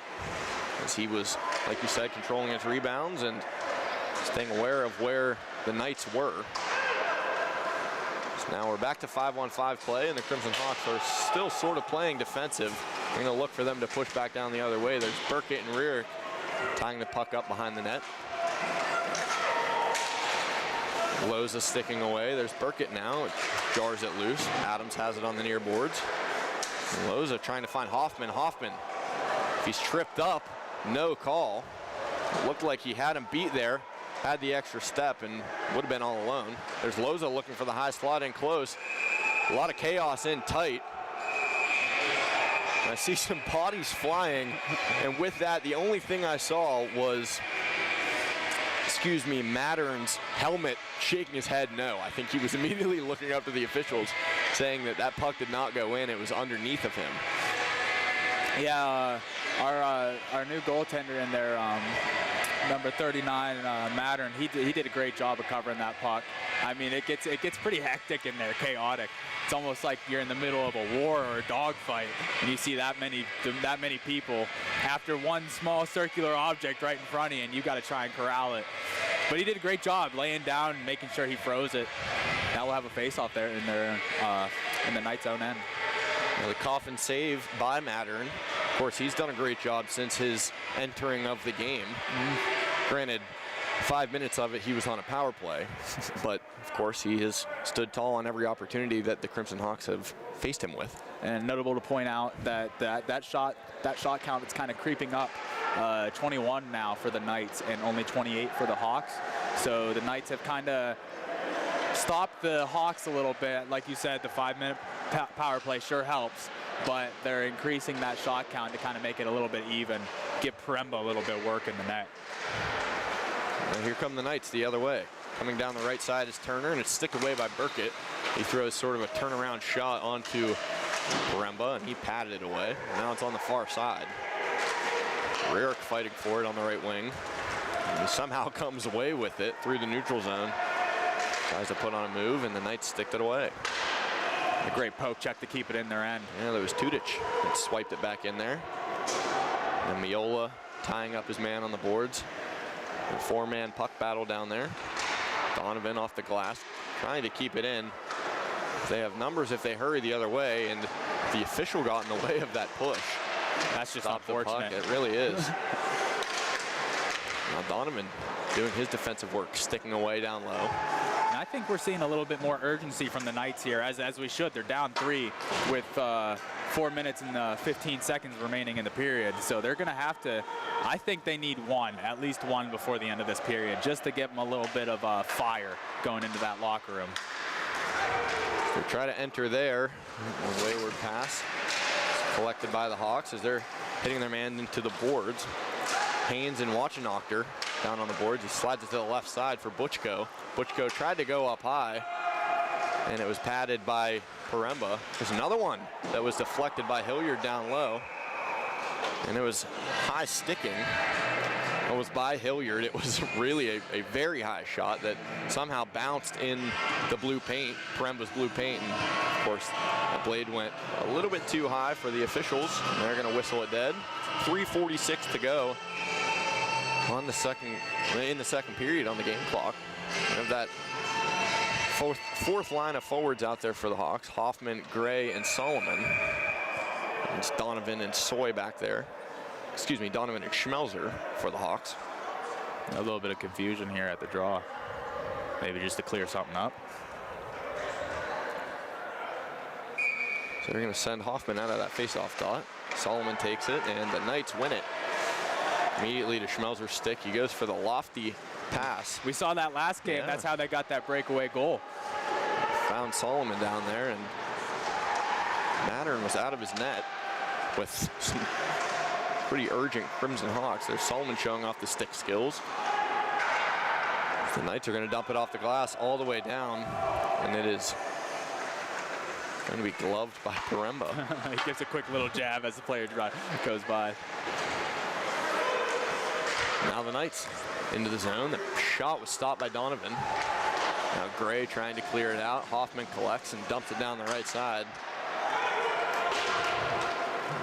As he was, like you said, controlling his rebounds and staying aware of where the Knights were. So now we're back to 5-on-5 play, and the Crimson Hawks are still sort of playing defensive. We're going to look for them to push back down the other way. There's Burkett and Rearick tying the puck up behind the net. Loza sticking away. There's Burkett now. It jars it loose. Adams has it on the near boards. Loza trying to find Hoffman. Hoffman, if he's tripped up, no call. It looked like he had him beat there, had the extra step, and would have been all alone. There's Loza looking for the high slot in close. A lot of chaos in tight. I see some bodies flying, and with that, the only thing I saw was, Mattern's helmet shaking his head no. I think he was immediately looking up to the officials saying that that puck did not go in. It was underneath of him. Yeah, our new goaltender in there, number 39, Mattern, he did a great job of covering that puck. I mean, it gets pretty hectic in there, chaotic. It's almost like you're in the middle of a war or a dogfight, and you see that many people after one small circular object right in front of you, and you got to try and corral it. But he did a great job laying down and making sure he froze it. Now we'll have a face-off there in the Knights' own end. Well, the coffin save by Mattern. Of course, he's done a great job since his entering of the game. Granted, 5 minutes of it, he was on a power play. But, of course, he has stood tall on every opportunity that the Crimson Hawks have faced him with. And notable to point out that shot count is kind of creeping up. 21 now for the Knights and only 28 for the Hawks. So the Knights have kind of stopped the Hawks a little bit. Like you said, the 5-minute power play sure helps, but they're increasing that shot count to kind of make it a little bit even, give Paremba a little bit of work in the net. And here come the Knights the other way. Coming down the right side is Turner, and it's sticked away by Burkett. He throws sort of a turnaround shot onto Paremba, and he patted it away. Now it's on the far side. Rarick fighting for it on the right wing. And he somehow comes away with it through the neutral zone. Tries to put on a move, and the Knights sticked it away. A great poke check to keep it in their end. Yeah, there was Tudic that swiped it back in there. And Miola tying up his man on the boards. A 4-man puck battle down there. Donovan off the glass, trying to keep it in. They have numbers if they hurry the other way, and the official got in the way of that push. That's just Stop unfortunate. the puck. It really is. Now Donovan doing his defensive work, sticking away down low. And I think we're seeing a little bit more urgency from the Knights here, as we should. They're down 3 with 4 minutes and 15 seconds remaining in the period. So they're going to have to, I think they need at least one before the end of this period, just to get them a little bit of fire going into that locker room. They try to enter there. A wayward pass collected by the Hawks as they're hitting their man into the boards. Haynes and Wachenoctor down on the boards. He slides it to the left side for Butchko. Butchko tried to go up high, and it was padded by Paremba. There's another one that was deflected by Hilliard down low, and it was high sticking. It was by Hilliard. It was really a very high shot that somehow bounced in the blue paint, Paremba's blue paint, and of course that blade went a little bit too high for the officials, and they're going to whistle it dead. 3:46 to go on in the second period on the game clock. We have that fourth line of forwards out there for the Hawks: Hoffman, Gray, and Solomon. And it's Donovan and Soy back there. Excuse me, Donovan and Schmelzer for the Hawks. A little bit of confusion here at the draw. Maybe just to clear something up. So they're going to send Hoffman out of that faceoff dot. Solomon takes it, and the Knights win it. Immediately to Schmelzer's stick. He goes for the lofty pass. We saw that last game. Yeah. That's how they got that breakaway goal. Found Solomon down there, and Mattern was out of his net with some pretty urgent Crimson Hawks. There's Solomon showing off the stick skills. The Knights are going to dump it off the glass all the way down, and it is going to be gloved by Paremba. He gives a quick little jab as the player goes by. Now the Knights into the zone. The shot was stopped by Donovan. Now Gray trying to clear it out. Hoffman collects and dumps it down the right side.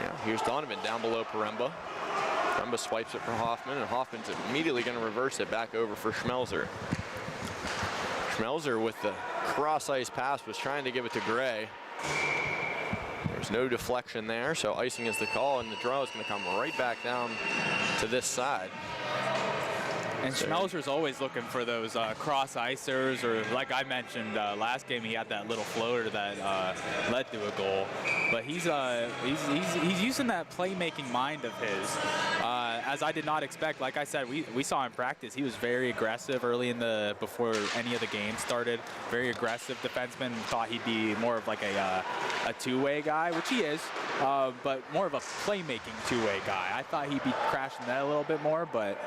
Now here's Donovan down below Paremba. Paremba swipes it for Hoffman, and Hoffman's immediately going to reverse it back over for Schmelzer. Schmelzer with the cross-ice pass was trying to give it to Gray. There's no deflection there, so icing is the call, and the draw is going to come right back down to this side. And Schmelzer's always looking for those cross-icers, or like I mentioned last game, he had that little floater that led to a goal. But he's using that playmaking mind of his, as I did not expect. Like I said, we saw in practice, he was very aggressive early before any of the games started. Very aggressive defenseman. Thought he'd be more of like a two-way guy, which he is, but more of a playmaking two-way guy. I thought he'd be crashing that a little bit more, but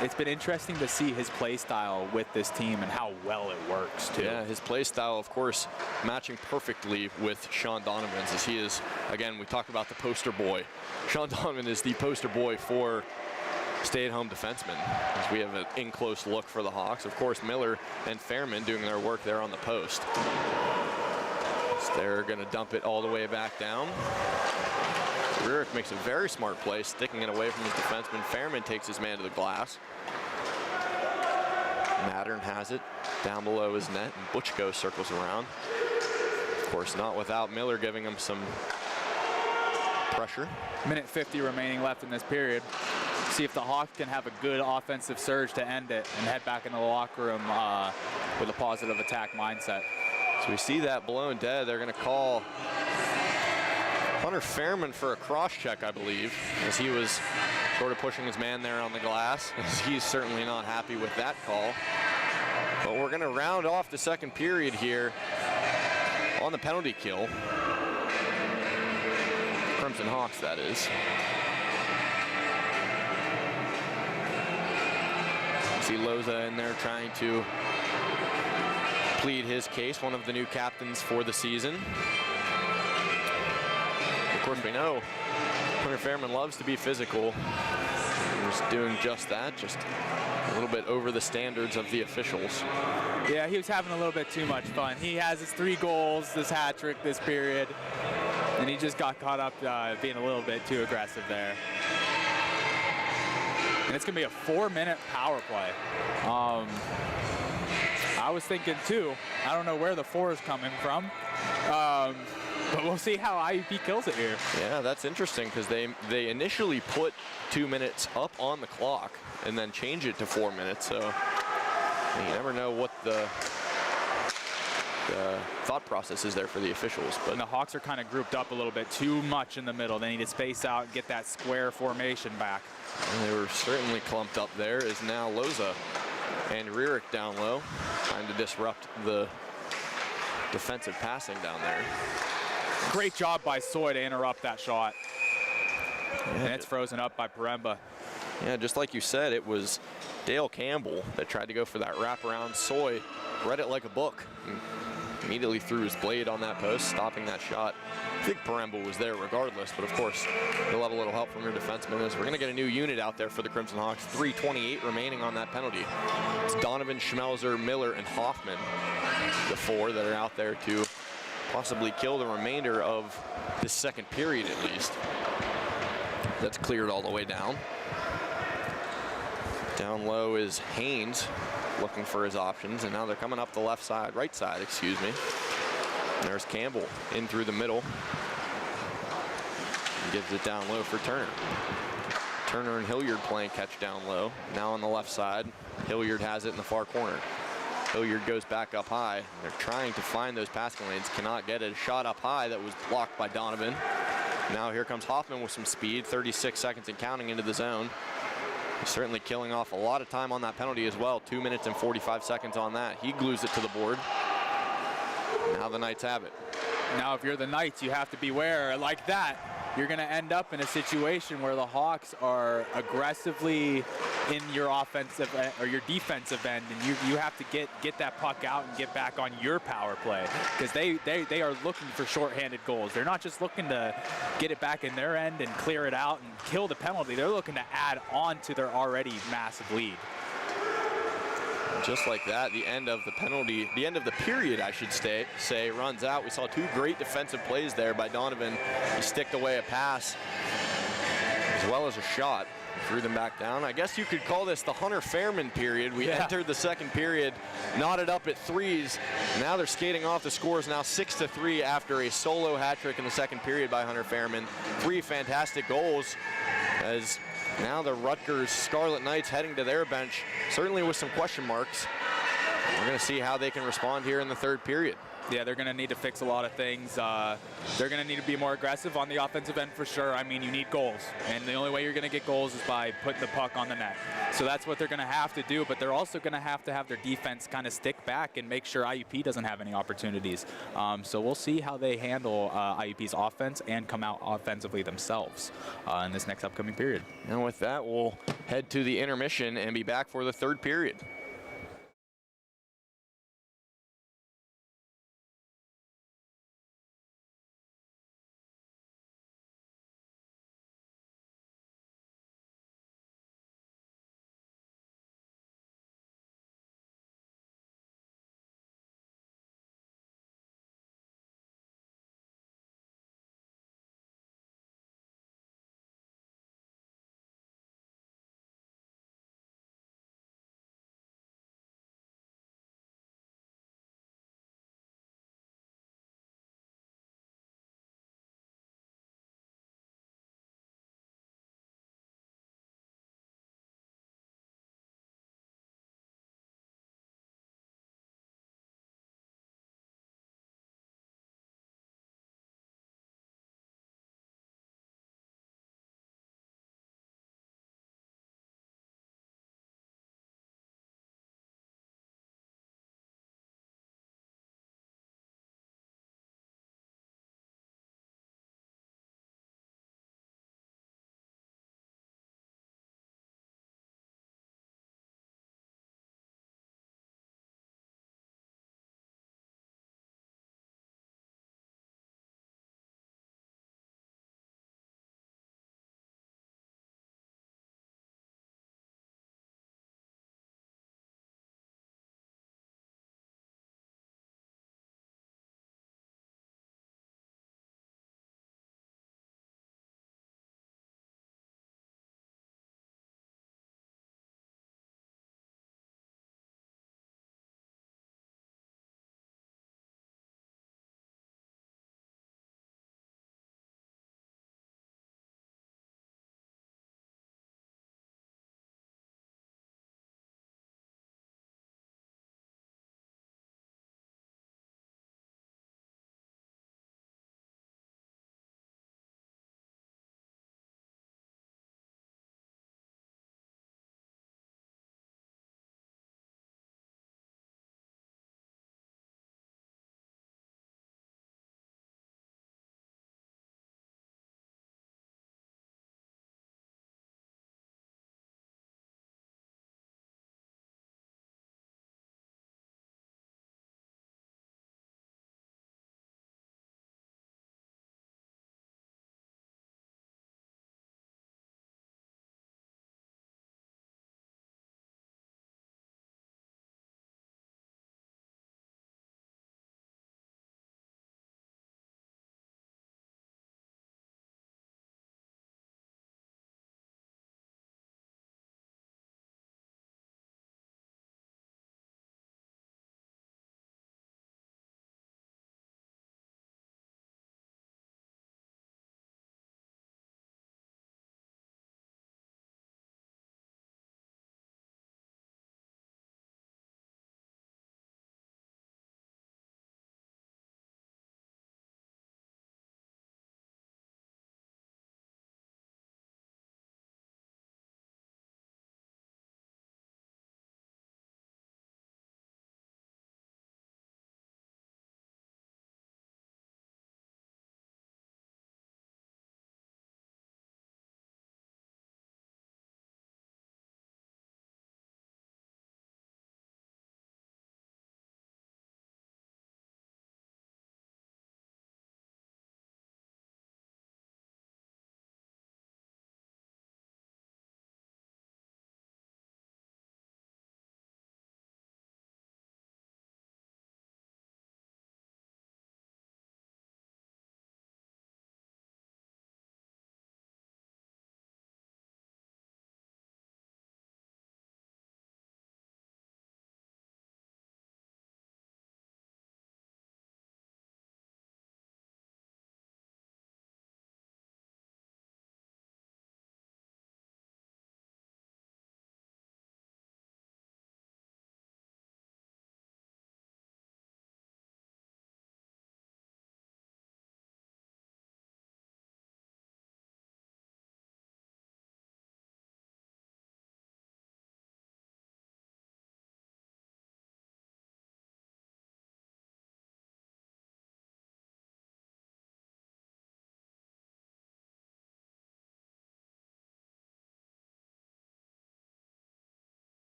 It's been interesting to see his play style with this team and how well it works too. Yeah, his play style, of course, matching perfectly with Sean Donovan's, as he is, again, we talk about the poster boy. Sean Donovan is the poster boy for stay-at-home defensemen, as we have an in-close look for the Hawks. Of course, Miller and Fairman doing their work there on the post. So they're going to dump it all the way back down. Rierick makes a very smart play, sticking it away from his defenseman. Fairman takes his man to the glass. Mattern has it down below his net, and Butchko circles around. Of course, not without Miller giving him some pressure. Minute 50 remaining left in this period. See if the Hawks can have a good offensive surge to end it and head back into the locker room with a positive attack mindset. So we see that blown dead. They're going to call Hunter Fairman for a cross check, I believe, as he was sort of pushing his man there on the glass. He's certainly not happy with that call. But we're going to round off the second period here on the penalty kill. Crimson Hawks, that is. See Loza in there trying to plead his case, one of the new captains for the season. Of course, we know Hunter Fairman loves to be physical. He's doing just that, just a little bit over the standards of the officials. Yeah, he was having a little bit too much fun. He has his 3 goals, this hat trick, this period, and he just got caught up being a little bit too aggressive there. And it's going to be a 4-minute power play. I was thinking 2. I don't know where the 4 is coming from. But we'll see how IUP kills it here. Yeah, that's interesting because they initially put 2 minutes up on the clock and then change it to 4 minutes. So you never know what the thought process is there for the officials. But and the Hawks are kind of grouped up a little bit too much in the middle. They need to space out and get that square formation back. and they were certainly clumped up there. Is now Loza and Rierick down low, trying to disrupt the defensive passing down there. Great job by Soy to interrupt that shot. Yeah, and it's frozen up by Paremba. Yeah, just like you said, it was Dale Campbell that tried to go for that wraparound. Soy read it like a book and immediately threw his blade on that post, stopping that shot. I think Paremba was there regardless, but of course, you'll have a little help from your defenseman as we're going to get a new unit out there for the Crimson Hawks. 3:28 remaining on that penalty. It's Donovan, Schmelzer, Miller, and Hoffman, the four that are out there to possibly kill the remainder of this second period at least. That's cleared all the way down. Down low is Haynes looking for his options, and now they're coming up the left side, right side, excuse me. There's Campbell in through the middle. He gives it down low for Turner. Turner and Hilliard playing catch down low. Now on the left side, Hilliard has it in the far corner. Hilliard goes back up high. They're trying to find those passing lanes, cannot get it. A shot up high that was blocked by Donovan. Now here comes Hoffman with some speed, 36 seconds and counting into the zone. He's certainly killing off a lot of time on that penalty as well. 2 minutes and 45 seconds on that. He glues it to the board. Now the Knights have it. Now if you're the Knights, you have to beware like that. You're going to end up in a situation where the Hawks are aggressively in your offensive or your defensive end, and you have to get that puck out and get back on your power play, because they are looking for shorthanded goals. They're not just looking to get it back in their end and clear it out and kill the penalty. They're looking to add on to their already massive lead. Just like that, the end of the penalty, the end of the period, I should say, runs out. We saw two great defensive plays there by Donovan. He sticked away a pass as well as a shot. Threw them back down. I guess you could call this the Hunter Fairman period. We entered the second period, knotted up at threes. Now they're skating off. The score is now 6-3 after a solo hat trick in the second period by Hunter Fairman. 3 fantastic goals as now the Rutgers Scarlet Knights heading to their bench, certainly with some question marks. We're going to see how they can respond here in the third period. Yeah, they're going to need to fix a lot of things. They're going to need to be more aggressive on the offensive end for sure. I mean, you need goals, and the only way you're going to get goals is by putting the puck on the net. So that's what they're going to have to do, but they're also going to have their defense kind of stick back and make sure IUP doesn't have any opportunities. So we'll see how they handle IUP's offense and come out offensively themselves in this next upcoming period. And with that, we'll head to the intermission and be back for the third period.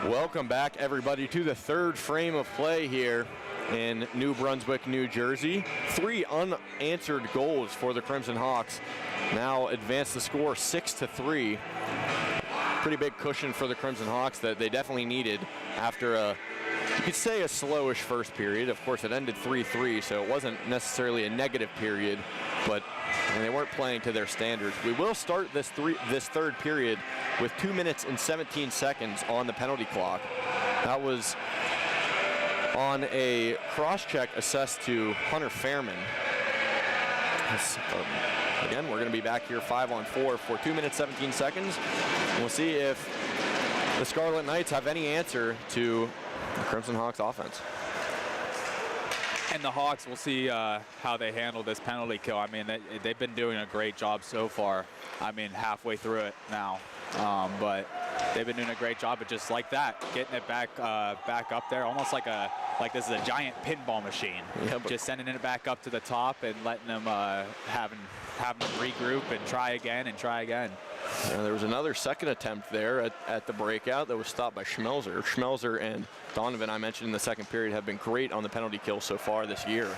Welcome back, everybody, to the third frame of play here in New Brunswick, New Jersey. 3 unanswered goals for the Crimson Hawks. Now advance the score 6-3. Pretty big cushion for the Crimson Hawks that they definitely needed after you could say a slowish first period. Of course, it ended 3-3, so it wasn't necessarily a negative period, but they weren't playing to their standards. We will start this third period with 2 minutes and 17 seconds on the penalty clock. That was on a cross-check assessed to Hunter Fairman. Again, we're going to be back here 5-on-4 for 2 minutes, 17 seconds. We'll see if the Scarlet Knights have any answer to the Crimson Hawks offense. And the Hawks, we'll see how they handle this penalty kill. I mean, they've been doing a great job so far. I mean, halfway through it now. But they've been doing a great job of just like that, getting it back up there, almost like this is a giant pinball machine. Yeah, just sending it back up to the top and letting them having them regroup and try again and try again. Yeah, there was another second attempt there at the breakout that was stopped by Schmelzer. Schmelzer and Donovan, I mentioned in the second period, have been great on the penalty kill so far this year.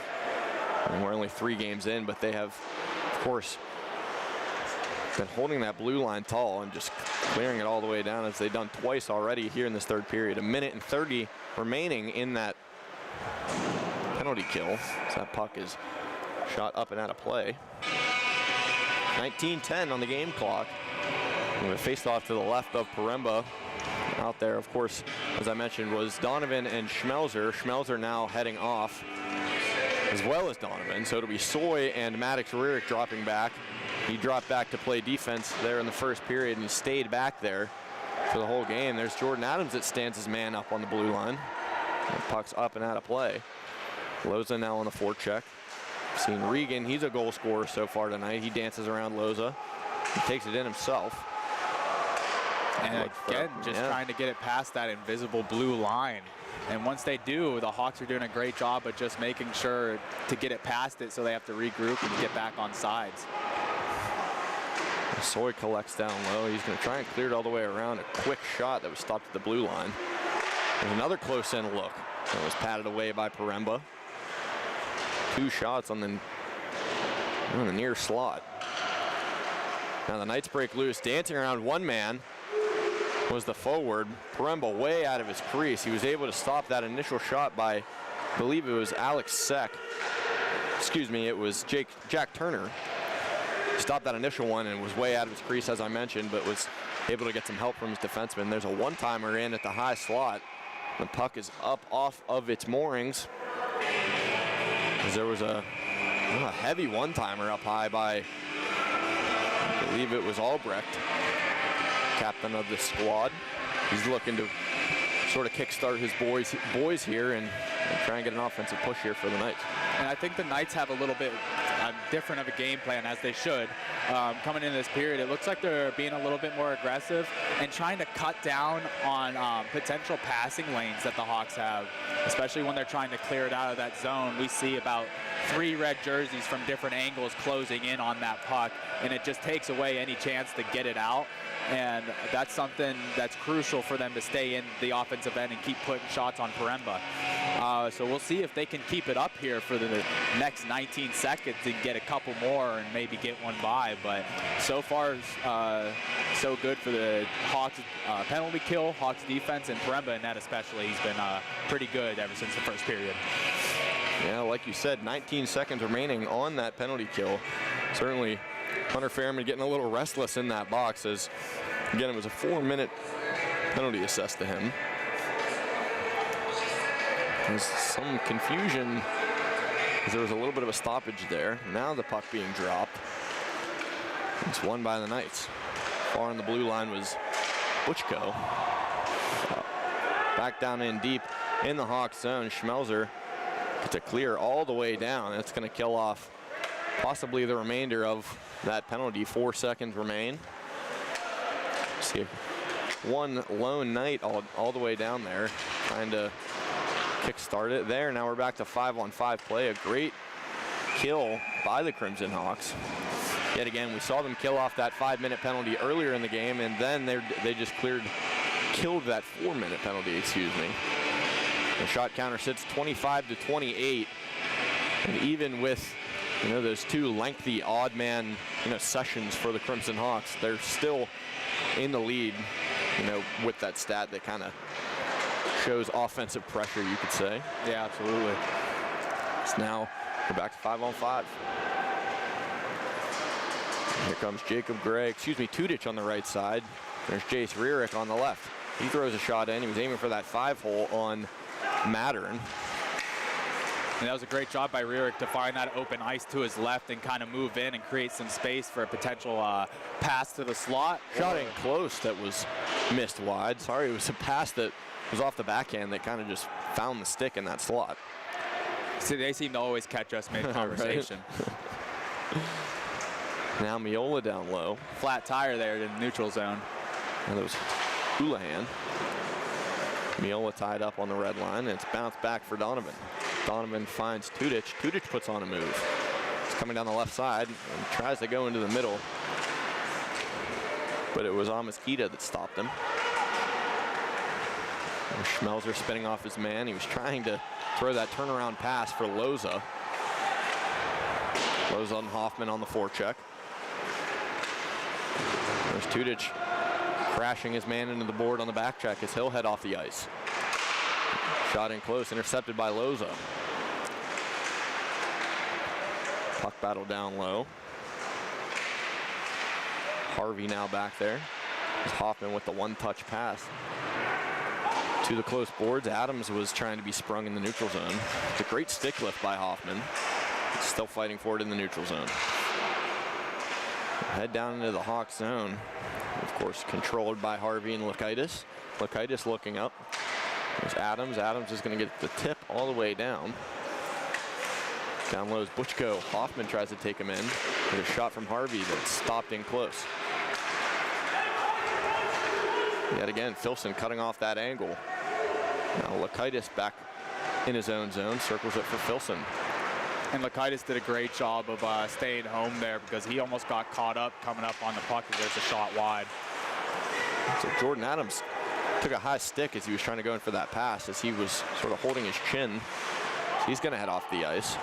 And we're only 3 games in, but they have, of course, been holding that blue line tall and just clearing it all the way down, as they've done twice already here in this third period. 1 minute and 30 remaining in that penalty kill. So that puck is shot up and out of play. 19:10 on the game clock. And it faced off to the left of Paremba. Out there, of course, as I mentioned, was Donovan and Schmelzer. Schmelzer now heading off, as well as Donovan. So it'll be Soy and Maddox Rurick dropping back. He dropped back to play defense there in the first period, and he stayed back there for the whole game. There's Jordan Adams that stands his man up on the blue line. The puck's up and out of play. Loza now on the forecheck. Seen Regan, he's a goal scorer so far tonight. He dances around Loza. He takes it in himself. And again, just trying to get it past that invisible blue line. And once they do, the Hawks are doing a great job of just making sure to get it past it, so they have to regroup and get back on sides. Soy collects down low. He's going to try and clear it all the way around. A quick shot that was stopped at the blue line. There's another close-in look that was patted away by Paremba. 2 shots on the near slot. Now the Knights break loose. Dancing around one man was the forward. Paremba way out of his crease. He was able to stop that initial shot by, I believe it was Alex Seck. Excuse me, it was Jack Turner. Stopped that initial one and was way out of his crease, as I mentioned, but was able to get some help from his defenseman. There's a one-timer in at the high slot. The puck is up off of its moorings. As there was a heavy one-timer up high by, I believe it was Albrecht, captain of the squad. He's looking to sort of kickstart his boys here and try and get an offensive push here for the Knights. And I think the Knights have a little bit different of a game plan, as they should. Coming into this period, it looks like they're being a little bit more aggressive and trying to cut down on potential passing lanes that the Hawks have, especially when they're trying to clear it out of that zone. We see about 3 red jerseys from different angles closing in on that puck, and it just takes away any chance to get it out. And that's something that's crucial for them to stay in the offensive end and keep putting shots on Paremba. So we'll see if they can keep it up here for the next 19 seconds and get a couple more and maybe get one by. But so far, so good for the Hawks penalty kill, Hawks defense, and Paremba in that especially. He's been pretty good ever since the first period. Yeah, like you said, 19 seconds remaining on that penalty kill. Certainly Hunter Fairman getting a little restless in that box, as, again, it was a 4-minute penalty assessed to him. There's some confusion, because there was a little bit of a stoppage there. Now the puck being dropped. It's won by the Knights. Far on the blue line was Butchko. Back down in deep in the Hawks zone. Schmelzer gets a clear all the way down. That's going to kill off possibly the remainder of that penalty. 4 seconds remain. See one lone Knight all the way down there, trying to kickstart it there. Now we're back to 5-on-5 play. A great kill by the Crimson Hawks. Yet again, we saw them kill off that 5-minute penalty earlier in the game, and then they just cleared killed that 4-minute penalty, excuse me. The shot counter sits 25-28, and even with those two lengthy odd man sessions for the Crimson Hawks, they're still in the lead, with that stat that kind of shows offensive pressure, you could say. Yeah, absolutely. So now we're back to 5-on-5. Here comes Tudich on the right side. There's Jace Rierick on the left. He throws a shot in. He was aiming for that 5-hole on Mattern. And that was a great job by Rierick to find that open ice to his left and kind of move in and create some space for a potential pass to the slot. Shot in close that was missed wide. Sorry, it was a pass that was off the backhand that kind of just found the stick in that slot. See, they seem to always catch us mid-conversation. Now Miola down low. Flat tire there in the neutral zone. And it was Houlihan. Miola tied up on the red line, and it's bounced back for Donovan. Donovan finds Tudich. Tudich puts on a move. He's coming down the left side and tries to go into the middle. But it was Amaskita that stopped him. And Schmelzer spinning off his man. He was trying to throw that turnaround pass for Loza. Loza and Hoffman on the forecheck. There's Tudich crashing his man into the board on the back check as he'll head off the ice. Shot in close, intercepted by Loza. Puck battle down low. Harvey now back there. There's Hoffman with the one-touch pass to the close boards. Adams was trying to be sprung in the neutral zone. It's a great stick lift by Hoffman. Still fighting for it in the neutral zone. Head down into the Hawks zone. Of course, controlled by Harvey and Lakaitis. Lakaitis looking up. There's Adams. Adams is going to get the tip all the way down. Down low is Butchko. Hoffman tries to take him in. There's a shot from Harvey that's stopped in close. Yet again, Filson cutting off that angle. Now Lakaitis back in his own zone, circles it for Filson. And Lakaitis did a great job of staying home there because he almost got caught up coming up on the puck as there's a shot wide. So Jordan Adams took a high stick as he was trying to go in for that pass as he was sort of holding his chin. So he's going to head off the ice.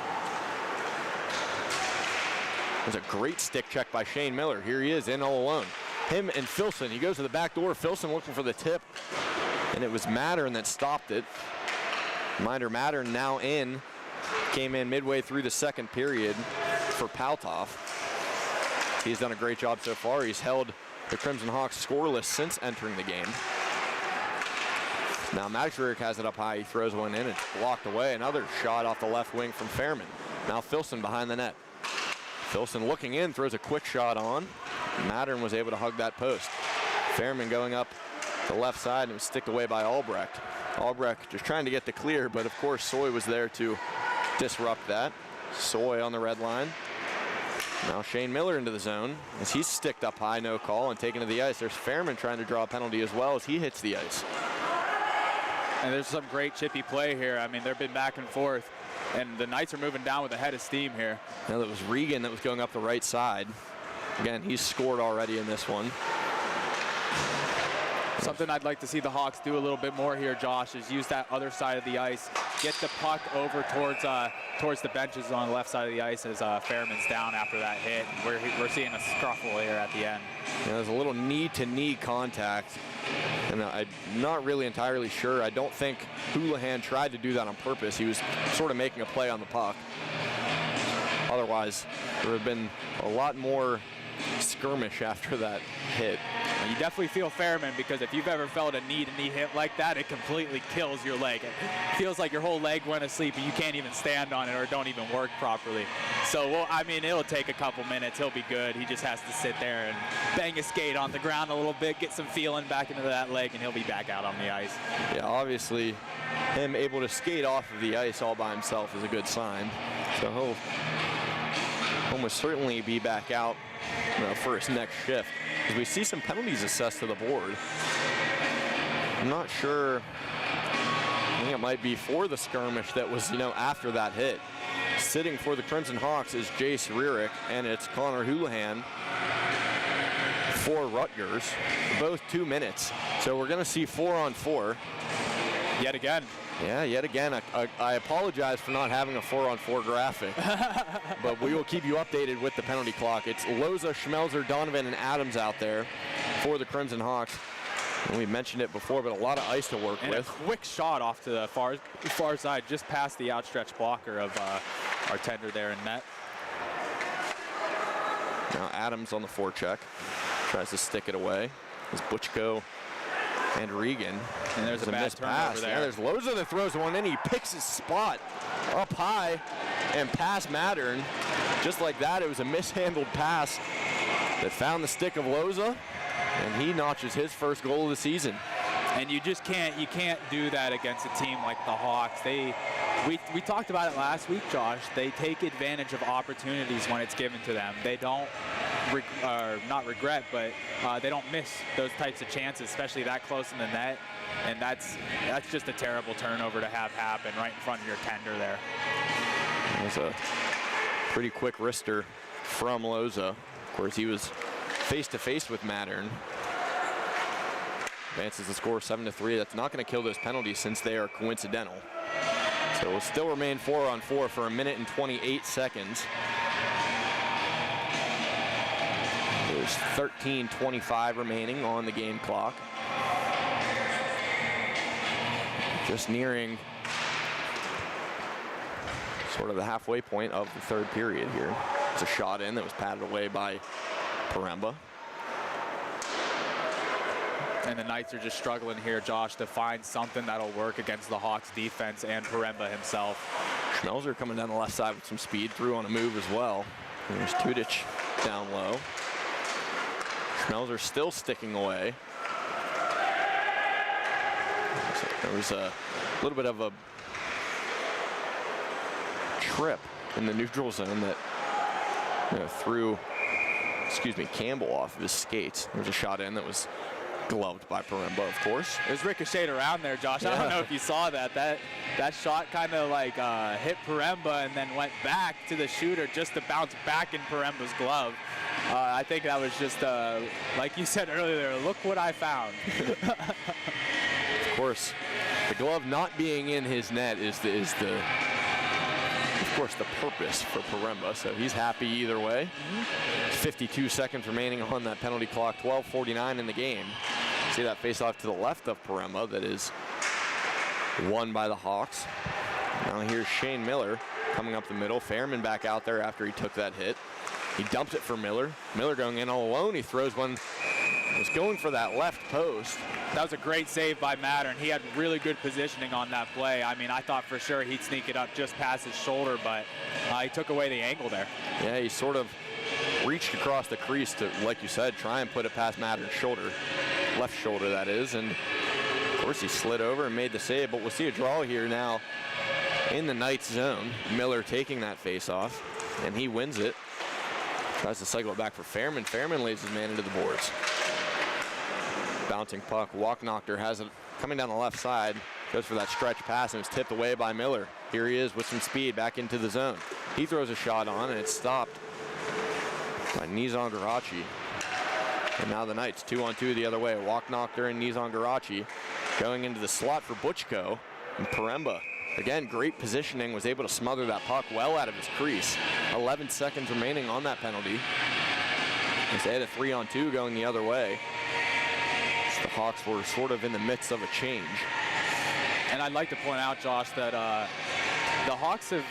There's a great stick check by Shane Miller. Here he is in all alone. Him and Filson. He goes to the back door. Filson looking for the tip. And it was Mattern that stopped it. Reminder, Mattern now in. Came in midway through the second period for Paltov. He's done a great job so far. He's held the Crimson Hawks scoreless since entering the game. Now Max Rierick has it up high. He throws one in. It's blocked away. Another shot off the left wing from Fairman. Now Filson behind the net. Filson looking in, throws a quick shot on. Mattern was able to hug that post. Fairman going up the left side and was sticked away by Albrecht. Albrecht just trying to get the clear, but of course Soy was there to disrupt that. Soy on the red line. Now Shane Miller into the zone as he's sticked up high, no call, and taken to the ice. There's Fairman trying to draw a penalty as well as he hits the ice. And there's some great chippy play here. I mean, they've been back and forth, and the Knights are moving down with a head of steam here. Now that was Regan that was going up the right side. Again, he's scored already in this one. Something I'd like to see the Hawks do a little bit more here, Josh, is use that other side of the ice. Get the puck over towards the benches on the left side of the ice as Fairman's down after that hit. We're seeing a scruffle here at the end. Yeah, there's a little knee-to-knee contact, and I'm not really entirely sure. I don't think Houlihan tried to do that on purpose. He was sort of making a play on the puck. Otherwise, there would have been a lot more skirmish after that hit. You definitely feel Fairman, because if you've ever felt a knee-to-knee hit like that, it completely kills your leg. It feels like your whole leg went asleep and you can't even stand on it or don't even work properly. So, well, I mean, it'll take a couple minutes. He'll be good. He just has to sit there and bang his skate on the ground a little bit, get some feeling back into that leg, and he'll be back out on the ice. Yeah, obviously, him able to skate off of the ice all by himself is a good sign. So he'll almost certainly be back out for his next shift. We see some penalties assessed to the board. I'm not sure. I think it might be for the skirmish that was, after that hit. Sitting for the Crimson Hawks is Jace Rierick, and it's Connor Houlihan for Rutgers, both 2 minutes. So we're going to see 4-on-4. Yet again. Yeah, yet again. I apologize for not having a 4-on-4 graphic, but we will keep you updated with the penalty clock. It's Loza, Schmelzer, Donovan, and Adams out there for the Crimson Hawks. And we mentioned it before, but a lot of ice to work and with. A quick shot off to the far side, just past the outstretched blocker of our tender there in net. Now Adams on the forecheck, tries to stick it away. It's Butchko and Regan. And there's a bad missed turnover pass. there. Yeah, there's Loza that throws one in. He picks his spot up high and past Mattern. Just like that, it was a mishandled pass that found the stick of Loza, and he notches his first goal of the season. And you can't do that against a team like the Hawks. We talked about it last week, Josh. They take advantage of opportunities when it's given to them. They don't, not regret, but they don't miss those types of chances, especially that close in the net. And that's just a terrible turnover to have happen right in front of your tender there. That was a pretty quick wrister from Loza. Of course, he was face-to-face with Mattern. Advances the score 7-3. That's not going to kill those penalties since they are coincidental. So it will still remain 4-on-4 for 1 minute and 28 seconds. There's 13:25 remaining on the game clock. Just nearing sort of the halfway point of the third period here. It's a shot in that was patted away by Paremba. And the Knights are just struggling here, Josh, to find something that'll work against the Hawks defense and Paremba himself. Schmelzer coming down the left side with some speed, through on a move as well. And there's Tudich down low. Schmelzer still sticking away. So there was a little bit of a trip in the neutral zone that threw, Campbell off of his skates. There was a shot in that was gloved by Paremba, of course. It was ricocheted around there, Josh. Yeah. I don't know if you saw that. That shot kind of like hit Paremba and then went back to the shooter just to bounce back in Paremba's glove. I think that was just, like you said earlier, look what I found. Of course, the glove not being in his net is the purpose for Paremba, so he's happy either way. 52 seconds remaining on that penalty clock, 12:49 in the game. See that face off to the left of Paremba that is won by the Hawks. Now here's Shane Miller coming up the middle. Fairman back out there after he took that hit. He dumps it for Miller. Miller going in all alone. He throws one. Was going for that left post. That was a great save by Mattern. He had really good positioning on that play. I mean, I thought for sure he'd sneak it up just past his shoulder, but he took away the angle there. Yeah, he sort of reached across the crease to, like you said, try and put it past Mattern's shoulder. Left shoulder, that is. And, of course, he slid over and made the save. But we'll see a draw here now in the Knights zone. Miller taking that face-off, and he wins it. Tries to cycle it back for Fairman. Fairman lays his man into the boards. Bouncing puck. Walknochter has it coming down the left side. Goes for that stretch pass, and it's tipped away by Miller. Here he is with some speed back into the zone. He throws a shot on, and it's stopped by Nizan Garachi. And now the Knights 2-on-2 the other way. Walknochter and Nizan Garachi going into the slot for Butchko. And Paremba, again, great positioning, was able to smother that puck well out of his crease. 11 seconds remaining on that penalty. As they had a 3-on-2 going the other way. The Hawks were sort of in the midst of a change. And I'd like to point out, Josh, that the Hawks have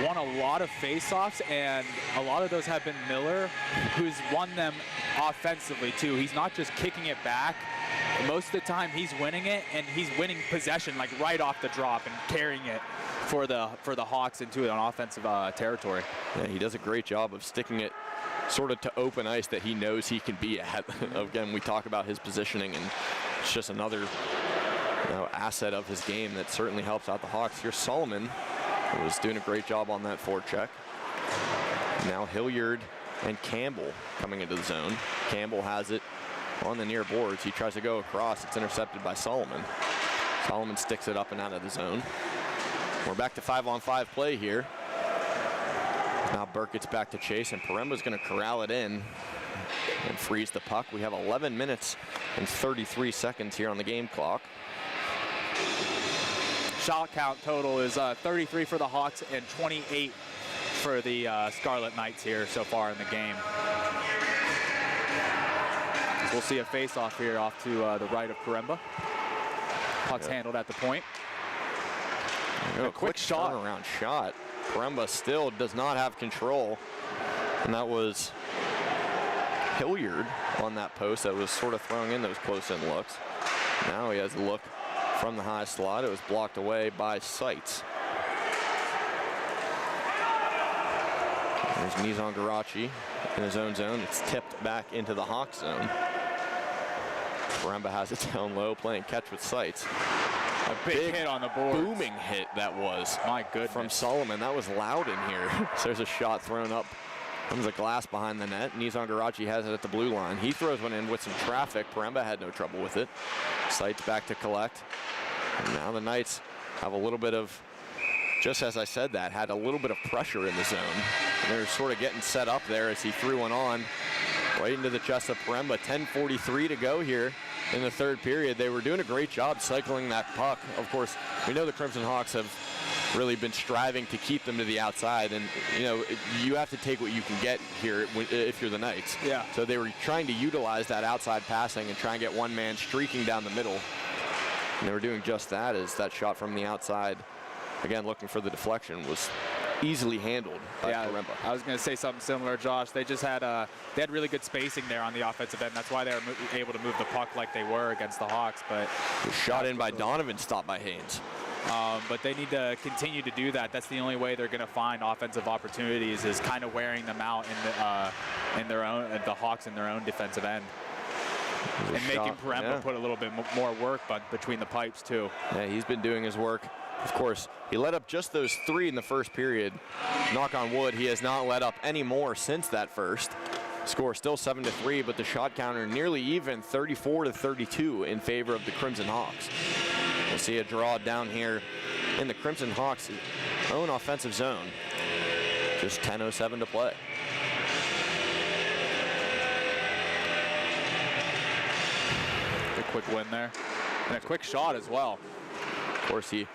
won a lot of face-offs, and a lot of those have been Miller, who's won them offensively too. He's not just kicking it back. Most of the time he's winning it, and he's winning possession like right off the drop and carrying it for the Hawks into an offensive territory. Yeah, he does a great job of sticking it sort of to open ice that he knows he can be at. Again, we talk about his positioning, and it's just another asset of his game that certainly helps out the Hawks. Here's Solomon, who was doing a great job on that forecheck. Now Hilliard and Campbell coming into the zone. Campbell has it on the near boards. He tries to go across. It's intercepted by Solomon. Solomon sticks it up and out of the zone. We're back to 5-on-5 play here. Now Burke gets back to chase, and Paremba's going to corral it in. and frees the puck. We have 11 minutes and 33 seconds here on the game clock. Shot count total is 33 for the Hawks and 28 for the Scarlet Knights here so far in the game. So we'll see a face-off here off to the right of Karemba. Puck's handled at the point. A quick shot. Turnaround shot. Karemba still does not have control. And that was Hilliard on that post that was sort of throwing in those close-in looks. Now he has a look from the high slot. It was blocked away by Seitz. There's Nizan Garachi in his own zone. It's tipped back into the Hawk zone. Karemba has it down low, playing catch with Seitz. A big hit on the board. Booming hit that was. My goodness. From Solomon. That was loud in here. So there's a shot thrown up from the glass behind the net. Nizan Garachi has it at the blue line. He throws one in with some traffic. Karemba had no trouble with it. Seitz back to collect. And now the Knights have a little bit of, just as I said that, had a little bit of pressure in the zone. And they're sort of getting set up there as he threw one on right into the chest of Karemba. 10:43 to go here in the third period. They were doing a great job cycling that puck. Of course, we know the Crimson Hawks have really been striving to keep them to the outside, and you know, you have to take what you can get here if you're the Knights. Yeah. So they were trying to utilize that outside passing and try and get one man streaking down the middle. And they were doing just that, as that shot from the outside, again looking for the deflection, was easily handled by Karemba. I was going to say something similar, Josh. They just had they had really good spacing there on the offensive end. That's why they were able to move the puck like they were against the Hawks. But the shot in by Donovan, stopped by Haynes. But they need to continue to do that. That's the only way they're going to find offensive opportunities, is kind of wearing them out in their own, the Hawks in their own defensive end, and making Karemba put a little bit more work between the pipes too. Yeah, he's been doing his work. Of course, he let up just those 3 in the first period. Knock on wood, he has not let up any more since that first. Score still 7-3, but the shot counter nearly even, 34-32 in favor of the Crimson Hawks. We'll see a draw down here in the Crimson Hawks' own offensive zone. Just 10:07 to play. A quick win there, and a quick shot as well. Of course, he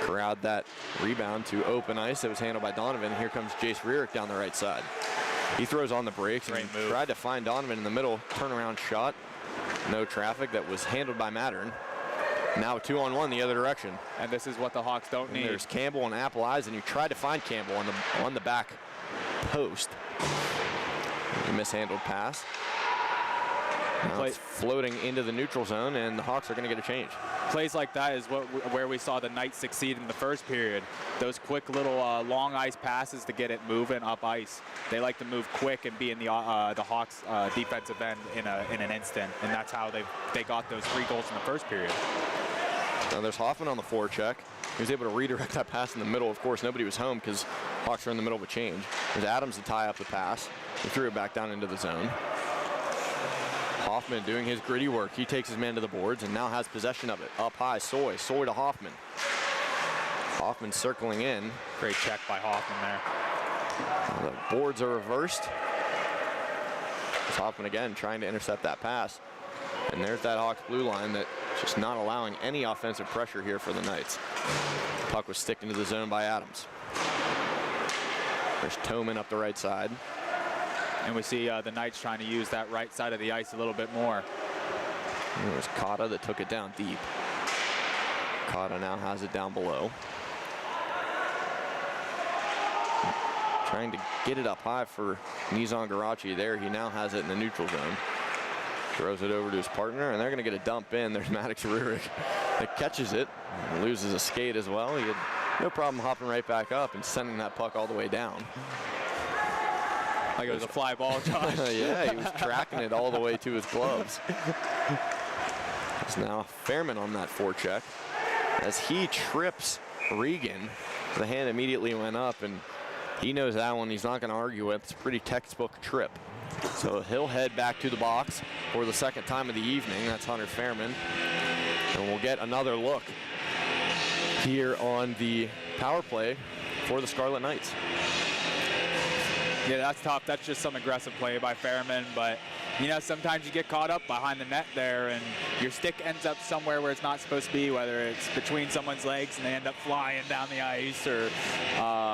corralled that rebound to open ice. It was handled by Donovan. Here comes Jace Rearick down the right side. He throws on the brakes and tried to find Donovan in the middle. Turnaround shot. No traffic. That was handled by Mattern. Now 2-on-1 the other direction. And this is what the Hawks don't need. There's Campbell and Apple Eyes, and you tried to find Campbell on the back post. A mishandled pass. Now it's floating into the neutral zone, and the Hawks are going to get a change. Plays like that is where we saw the Knights succeed in the first period. Those quick little long ice passes to get it moving up ice. They like to move quick and be in the Hawks defensive end in an instant, and that's how they got those 3 goals in the first period. Now there's Hoffman on the forecheck. He was able to redirect that pass in the middle. Of course, nobody was home because Hawks were in the middle of a change. There's Adams to tie up the pass. He threw it back down into the zone. Hoffman doing his gritty work. He takes his man to the boards and now has possession of it. Up high, Soy to Hoffman. Hoffman circling in. Great check by Hoffman there. The boards are reversed. It's Hoffman again trying to intercept that pass. And there's that Hawks blue line that just not allowing any offensive pressure here for the Knights. Puck was sticked into the zone by Adams. There's Toman up the right side. And we see the Knights trying to use that right side of the ice a little bit more. And it was Cotta that took it down deep. Cotta now has it down below. Trying to get it up high for Nizan Garachi there. He now has it in the neutral zone. Throws it over to his partner, and they're going to get a dump in. There's Maddox Rurik that catches it and loses a skate as well. He had no problem hopping right back up and sending that puck all the way down. Like it was a fly ball, Josh. Yeah, he was tracking it all the way to his gloves. It's now Fairman on that forecheck. As he trips Regan, the hand immediately went up, and he knows that one. He's not going to argue with. It's a pretty textbook trip. So he'll head back to the box for the second time of the evening. That's Hunter Fairman. And we'll get another look here on the power play for the Scarlet Knights. Yeah, that's tough. That's just some aggressive play by Fairman. But, you know, sometimes you get caught up behind the net there, and your stick ends up somewhere where it's not supposed to be, whether it's between someone's legs and they end up flying down the ice, or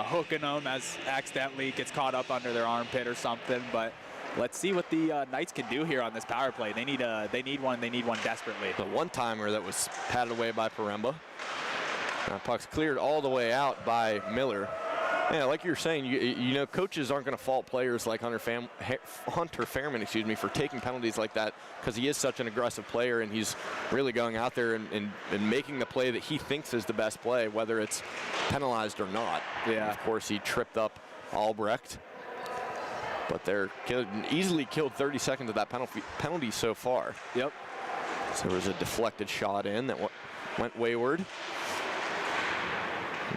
hooking them as accidentally gets caught up under their armpit or something. But let's see what the Knights can do here on this power play. They need one. They need one desperately. The one-timer that was patted away by Paremba. Puck's cleared all the way out by Miller. Yeah, like you're saying, you know, coaches aren't going to fault players like Hunter Fairman, for taking penalties like that, because he is such an aggressive player, and he's really going out there and making the play that he thinks is the best play, whether it's penalized or not. Yeah. And of course, he tripped up Albrecht, but they're easily killed 30 seconds of that penalty so far. Yep. So there was a deflected shot in that went wayward.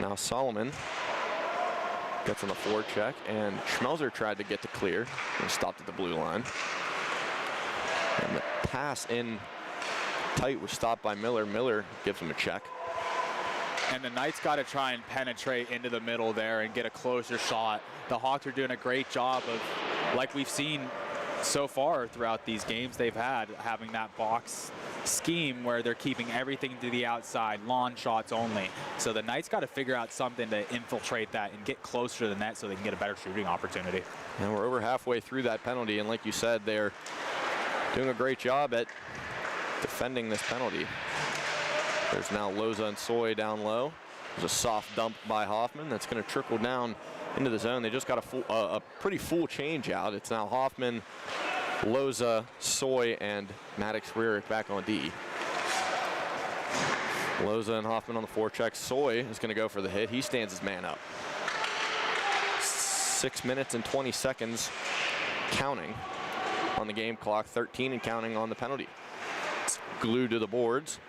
Now Solomon gets on the forecheck, and Schmelzer tried to get to clear and stopped at the blue line. And the pass in tight was stopped by Miller. Miller gives him a check. And the Knights got to try and penetrate into the middle there and get a closer shot. The Hawks are doing a great job of, like we've seen so far throughout these games they've had, having that box scheme where they're keeping everything to the outside, lawn shots only. So the Knights got to figure out something to infiltrate that and get closer to the net so they can get a better shooting opportunity. And we're over halfway through that penalty, and like you said, they're doing a great job at defending this penalty. There's now Loza and Soy down low. There's a soft dump by Hoffman that's going to trickle down into the zone. They just got a pretty full change out. It's now Hoffman, Loza, Soy, and Maddox Rearick back on D. Loza and Hoffman on the forecheck. Soy is going to go for the hit. He stands his man up. 6 minutes and 20 seconds counting on the game clock, 13 and counting on the penalty. Glued to the boards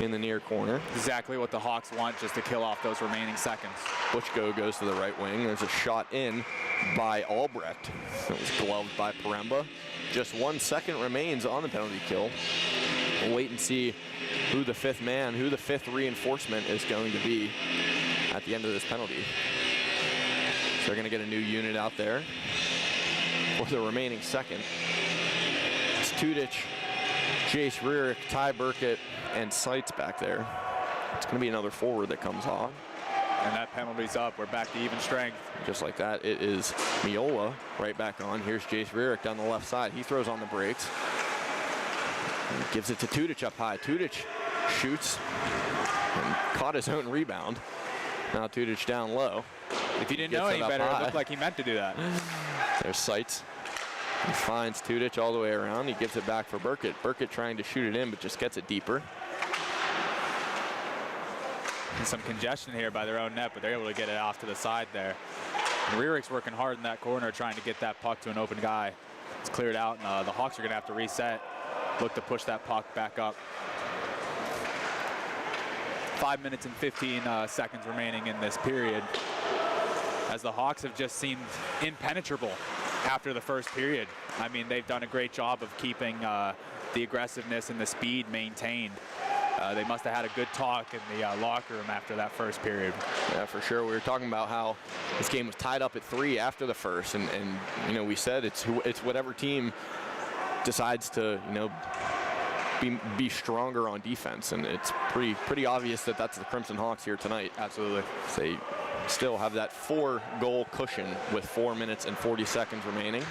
in the near corner. Exactly what the Hawks want, just to kill off those remaining seconds. Butchko goes to the right wing. There's a shot in by Albrecht. It was gloved by Paremba. Just 1 second remains on the penalty kill. We'll wait and see who the fifth man, who the fifth reinforcement is going to be at the end of this penalty. So they're going to get a new unit out there for the remaining second. It's Tudich, Jace Rearick, Ty Burkett, and Seitz back there. It's going to be another forward that comes off. And that penalty's up. We're back to even strength. Just like that, it is Miola right back on. Here's Jace Rearick down the left side. He throws on the brakes. And gives it to Tudich up high. Tudich shoots and caught his own rebound. Now Tudich down low. If you didn't know any better, it looked like he meant to do that. There's Seitz. He finds Tudich all the way around. He gives it back for Burkett. Burkett trying to shoot it in, but just gets it deeper. And some congestion here by their own net, but they're able to get it off to the side there. And Rearick's working hard in that corner, trying to get that puck to an open guy. It's cleared out, and the Hawks are going to have to reset, look to push that puck back up. 5 minutes and 15 seconds remaining in this period, as the Hawks have just seemed impenetrable after the first period. I mean, they've done a great job of keeping the aggressiveness and the speed maintained. They must have had a good talk in the locker room after that first period. Yeah, for sure. We were talking about how this game was tied up at 3 after the first, and you know, we said it's whatever team decides to, you know, be stronger on defense, and it's pretty obvious that that's the Crimson Hawks here tonight. Absolutely. They still have that 4-goal cushion with 4 minutes and 40 seconds remaining.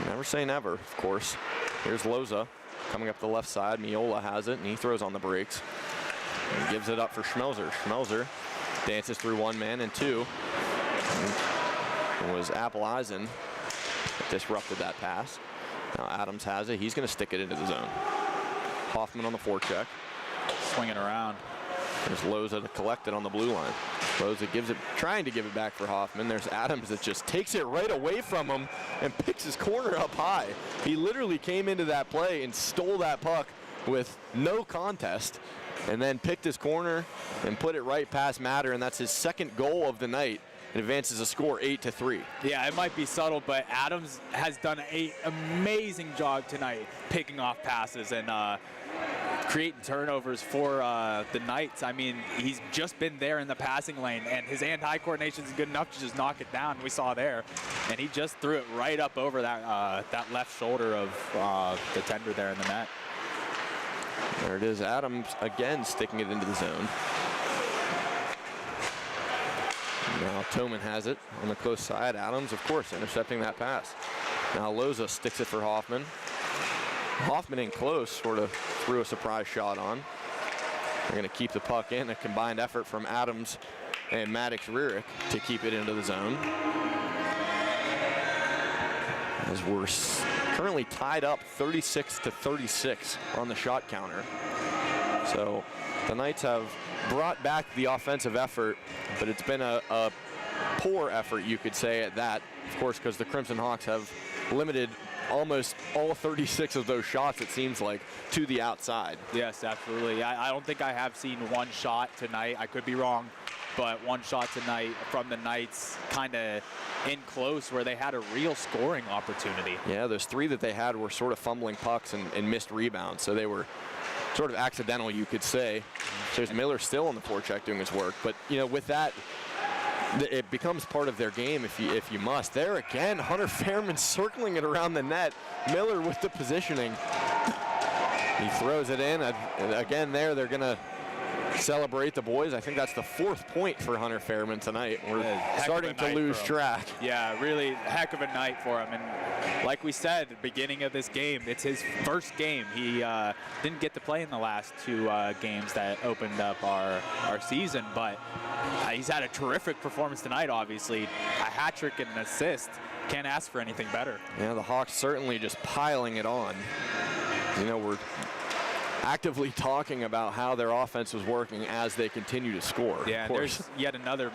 Never say never, of course. Here's Loza coming up the left side. Miola has it, and he throws on the brakes. And gives it up for Schmelzer. Schmelzer dances through 1 man and 2. It was Apple Eisen that disrupted that pass. Now Adams has it. He's going to stick it into the zone. Hoffman on the forecheck. Swinging around. There's Loza to collect it on the blue line. Loza gives it, trying to give it back for Hoffman. There's Adams that just takes it right away from him and picks his corner up high. He literally came into that play and stole that puck with no contest, and then picked his corner and put it right past Matter, and that's his second goal of the night. It advances the score 8-3. Yeah, it might be subtle, but Adams has done an amazing job tonight picking off passes, and creating turnovers for the Knights. I mean, he's just been there in the passing lane, and his hand-eye coordination is good enough to just knock it down. We saw there, and he just threw it right up over that that left shoulder of the tender there in the net. There it is. Adams again sticking it into the zone. Now Toman has it on the close side. Adams, of course, intercepting that pass. Now Loza sticks it for Hoffman. Hoffman in close, sort of threw a surprise shot on. They're going to keep the puck in. A combined effort from Adams and Maddox Rearick to keep it into the zone. As we're currently tied up 36-36 on the shot counter. So the Knights have brought back the offensive effort, but it's been a poor effort, you could say, at that. Of course, because the Crimson Hawks have limited almost all 36 of those shots, it seems like, to the outside. Yes, absolutely. I don't think I have seen one shot tonight. I could be wrong, but one shot tonight from the Knights kind of in close where they had a real scoring opportunity. Yeah, those three that they had were sort of fumbling pucks and missed rebounds, so they were sort of accidental, you could say. There's Miller still on the forecheck doing his work, but you know, with that, it becomes part of their game if you must. There again, Hunter Fairman circling it around the net. Miller with the positioning. He throws it in. Again there, they're going to celebrate the boys. I think that's the 4th point for Hunter Fairman tonight. We're starting to lose track. Yeah, really heck of a night for him. And like we said at the beginning of this game, it's his first game. He didn't get to play in the last 2 games that opened up our season, but he's had a terrific performance tonight, obviously. A hat trick and an assist. Can't ask for anything better. Yeah, the Hawks certainly just piling it on. You know, we're actively talking about how their offense was working as they continue to score. Yeah, there's yet another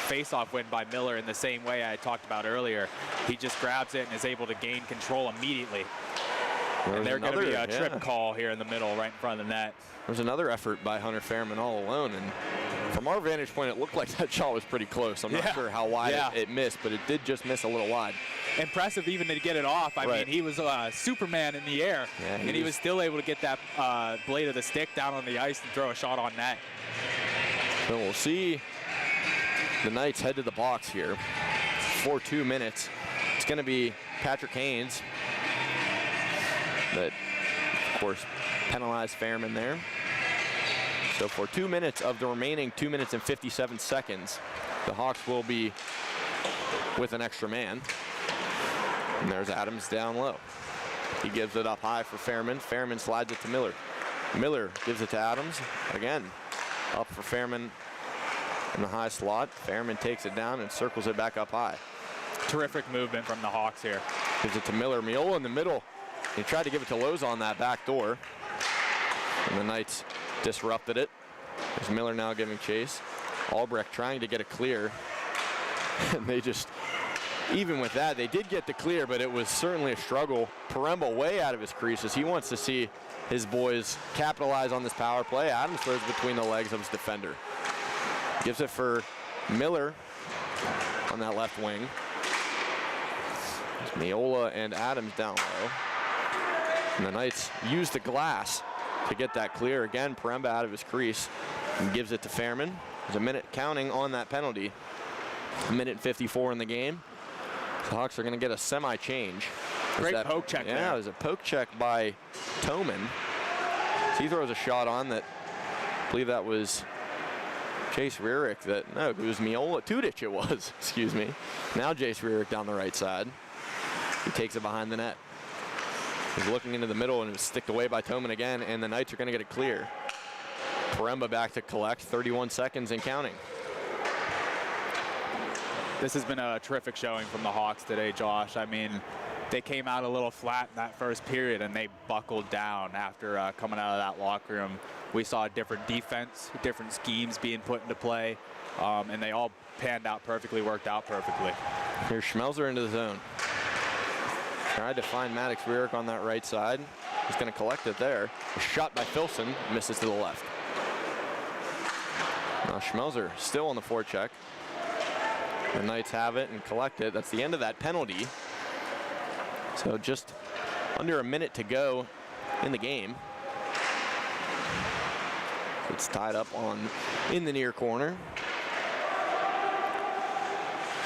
face-off win by Miller in the same way I talked about earlier. He just grabs it and is able to gain control immediately. And there's going to be a trip call here in the middle, right in front of the net. There's another effort by Hunter Fairman all alone, and from our vantage point, it looked like that shot was pretty close. I'm not sure how wide it missed, but it did just miss a little wide. Impressive even to get it off. I mean, he was Superman in the air, and he was still able to get that blade of the stick down on the ice and throw a shot on net. So we'll see the Knights head to the box here for 2 minutes. It's going to be Patrick Haynes that, of course, penalized Fairman there. So for 2 minutes of the remaining 2 minutes and 57 seconds, the Hawks will be with an extra man. And there's Adams down low. He gives it up high for Fairman. Fairman slides it to Miller. Miller gives it to Adams. Again, up for Fairman in the high slot. Fairman takes it down and circles it back up high. Terrific movement from the Hawks here. Gives it to Miller. Miola in the middle. He tried to give it to Loza on that back door. And the Knights disrupted it. There's Miller now giving chase. Albrecht trying to get a clear. And they just, even with that, they did get the clear, but it was certainly a struggle. Paremba way out of his creases. He wants to see his boys capitalize on this power play. Adams throws between the legs of his defender. Gives it for Miller on that left wing. It's Miola and Adams down low. And the Knights use the glass to get that clear. Again, Paremba out of his crease and gives it to Fairman. There's a minute counting on that penalty. A minute 54 in the game. The Hawks are going to get a semi-change. Great poke check there. Yeah, there's a poke check by Toman. So he throws a shot on that, I believe that was Jace Rearick. No, it was Miola. Tudic it was, excuse me. Now Jace Rearick down the right side. He takes it behind the net. He's looking into the middle and it was sticked away by Toman again, and the Knights are going to get it clear. Paremba back to collect, 31 seconds and counting. This has been a terrific showing from the Hawks today, Josh. I mean, they came out a little flat in that first period and they buckled down after coming out of that locker room. We saw different defense, different schemes being put into play, and they all panned out perfectly, worked out perfectly. Here's Schmelzer into the zone. Tried to find Maddox Rearick on that right side. He's going to collect it there. A shot by Filson, misses to the left. Now Schmelzer still on the forecheck. The Knights have it and collect it. That's the end of that penalty. So just under a minute to go in the game. It's tied up in the near corner.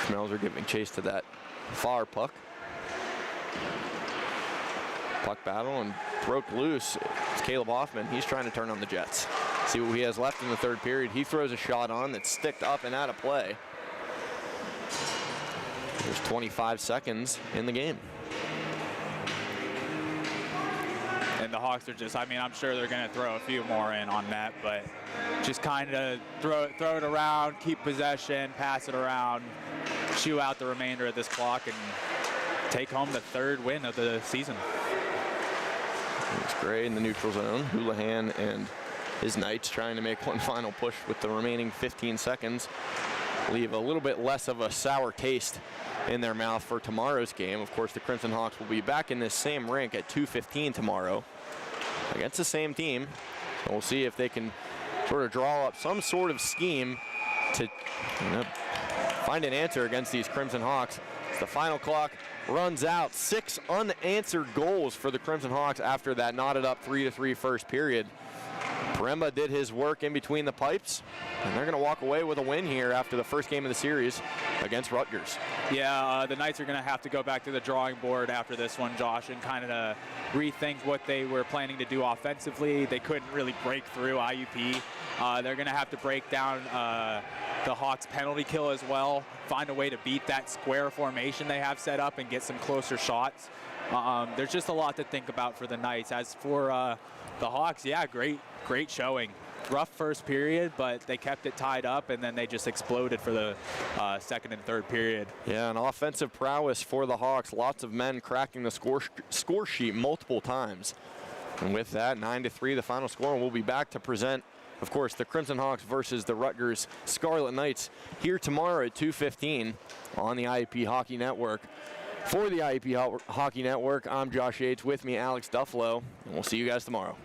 Schmelzer giving chase to that far puck. Puck battle and broke loose. It's Caleb Hoffman. He's trying to turn on the Jets. See what he has left in the third period. He throws a shot on that's sticked up and out of play. There's 25 seconds in the game. And the Hawks are just, I mean, I'm sure they're going to throw a few more in on net, but just kind of throw it around, keep possession, pass it around, chew out the remainder of this clock, and take home the third win of the season. It's Gray in the neutral zone. Houlihan and his Knights trying to make one final push with the remaining 15 seconds. Leave a little bit less of a sour taste in their mouth for tomorrow's game. Of course, the Crimson Hawks will be back in this same rink at 2:15 tomorrow against the same team. So we'll see if they can sort of draw up some sort of scheme to find an answer against these Crimson Hawks. As the final clock runs out, 6 unanswered goals for the Crimson Hawks after that knotted up 3-3 first period. Paremba did his work in between the pipes, and they're going to walk away with a win here after the first game of the series against Rutgers. Yeah, the Knights are going to have to go back to the drawing board after this one, Josh, and kind of rethink what they were planning to do offensively. They couldn't really break through IUP. They're going to have to break down the Hawks' penalty kill as well, find a way to beat that square formation they have set up and get some closer shots. There's just a lot to think about for the Knights. As for the Hawks, yeah, great showing. Rough first period, but they kept it tied up, and then they just exploded for the second and third period. Yeah, an offensive prowess for the Hawks. Lots of men cracking the score sheet multiple times. And with that, 9-3 the final score, and we'll be back to present, of course, the Crimson Hawks versus the Rutgers Scarlet Knights here tomorrow at 2:15 on the IUP Hockey Network. For the IUP Hockey Network, I'm Josh Yates. With me, Alex Duffalo, and we'll see you guys tomorrow.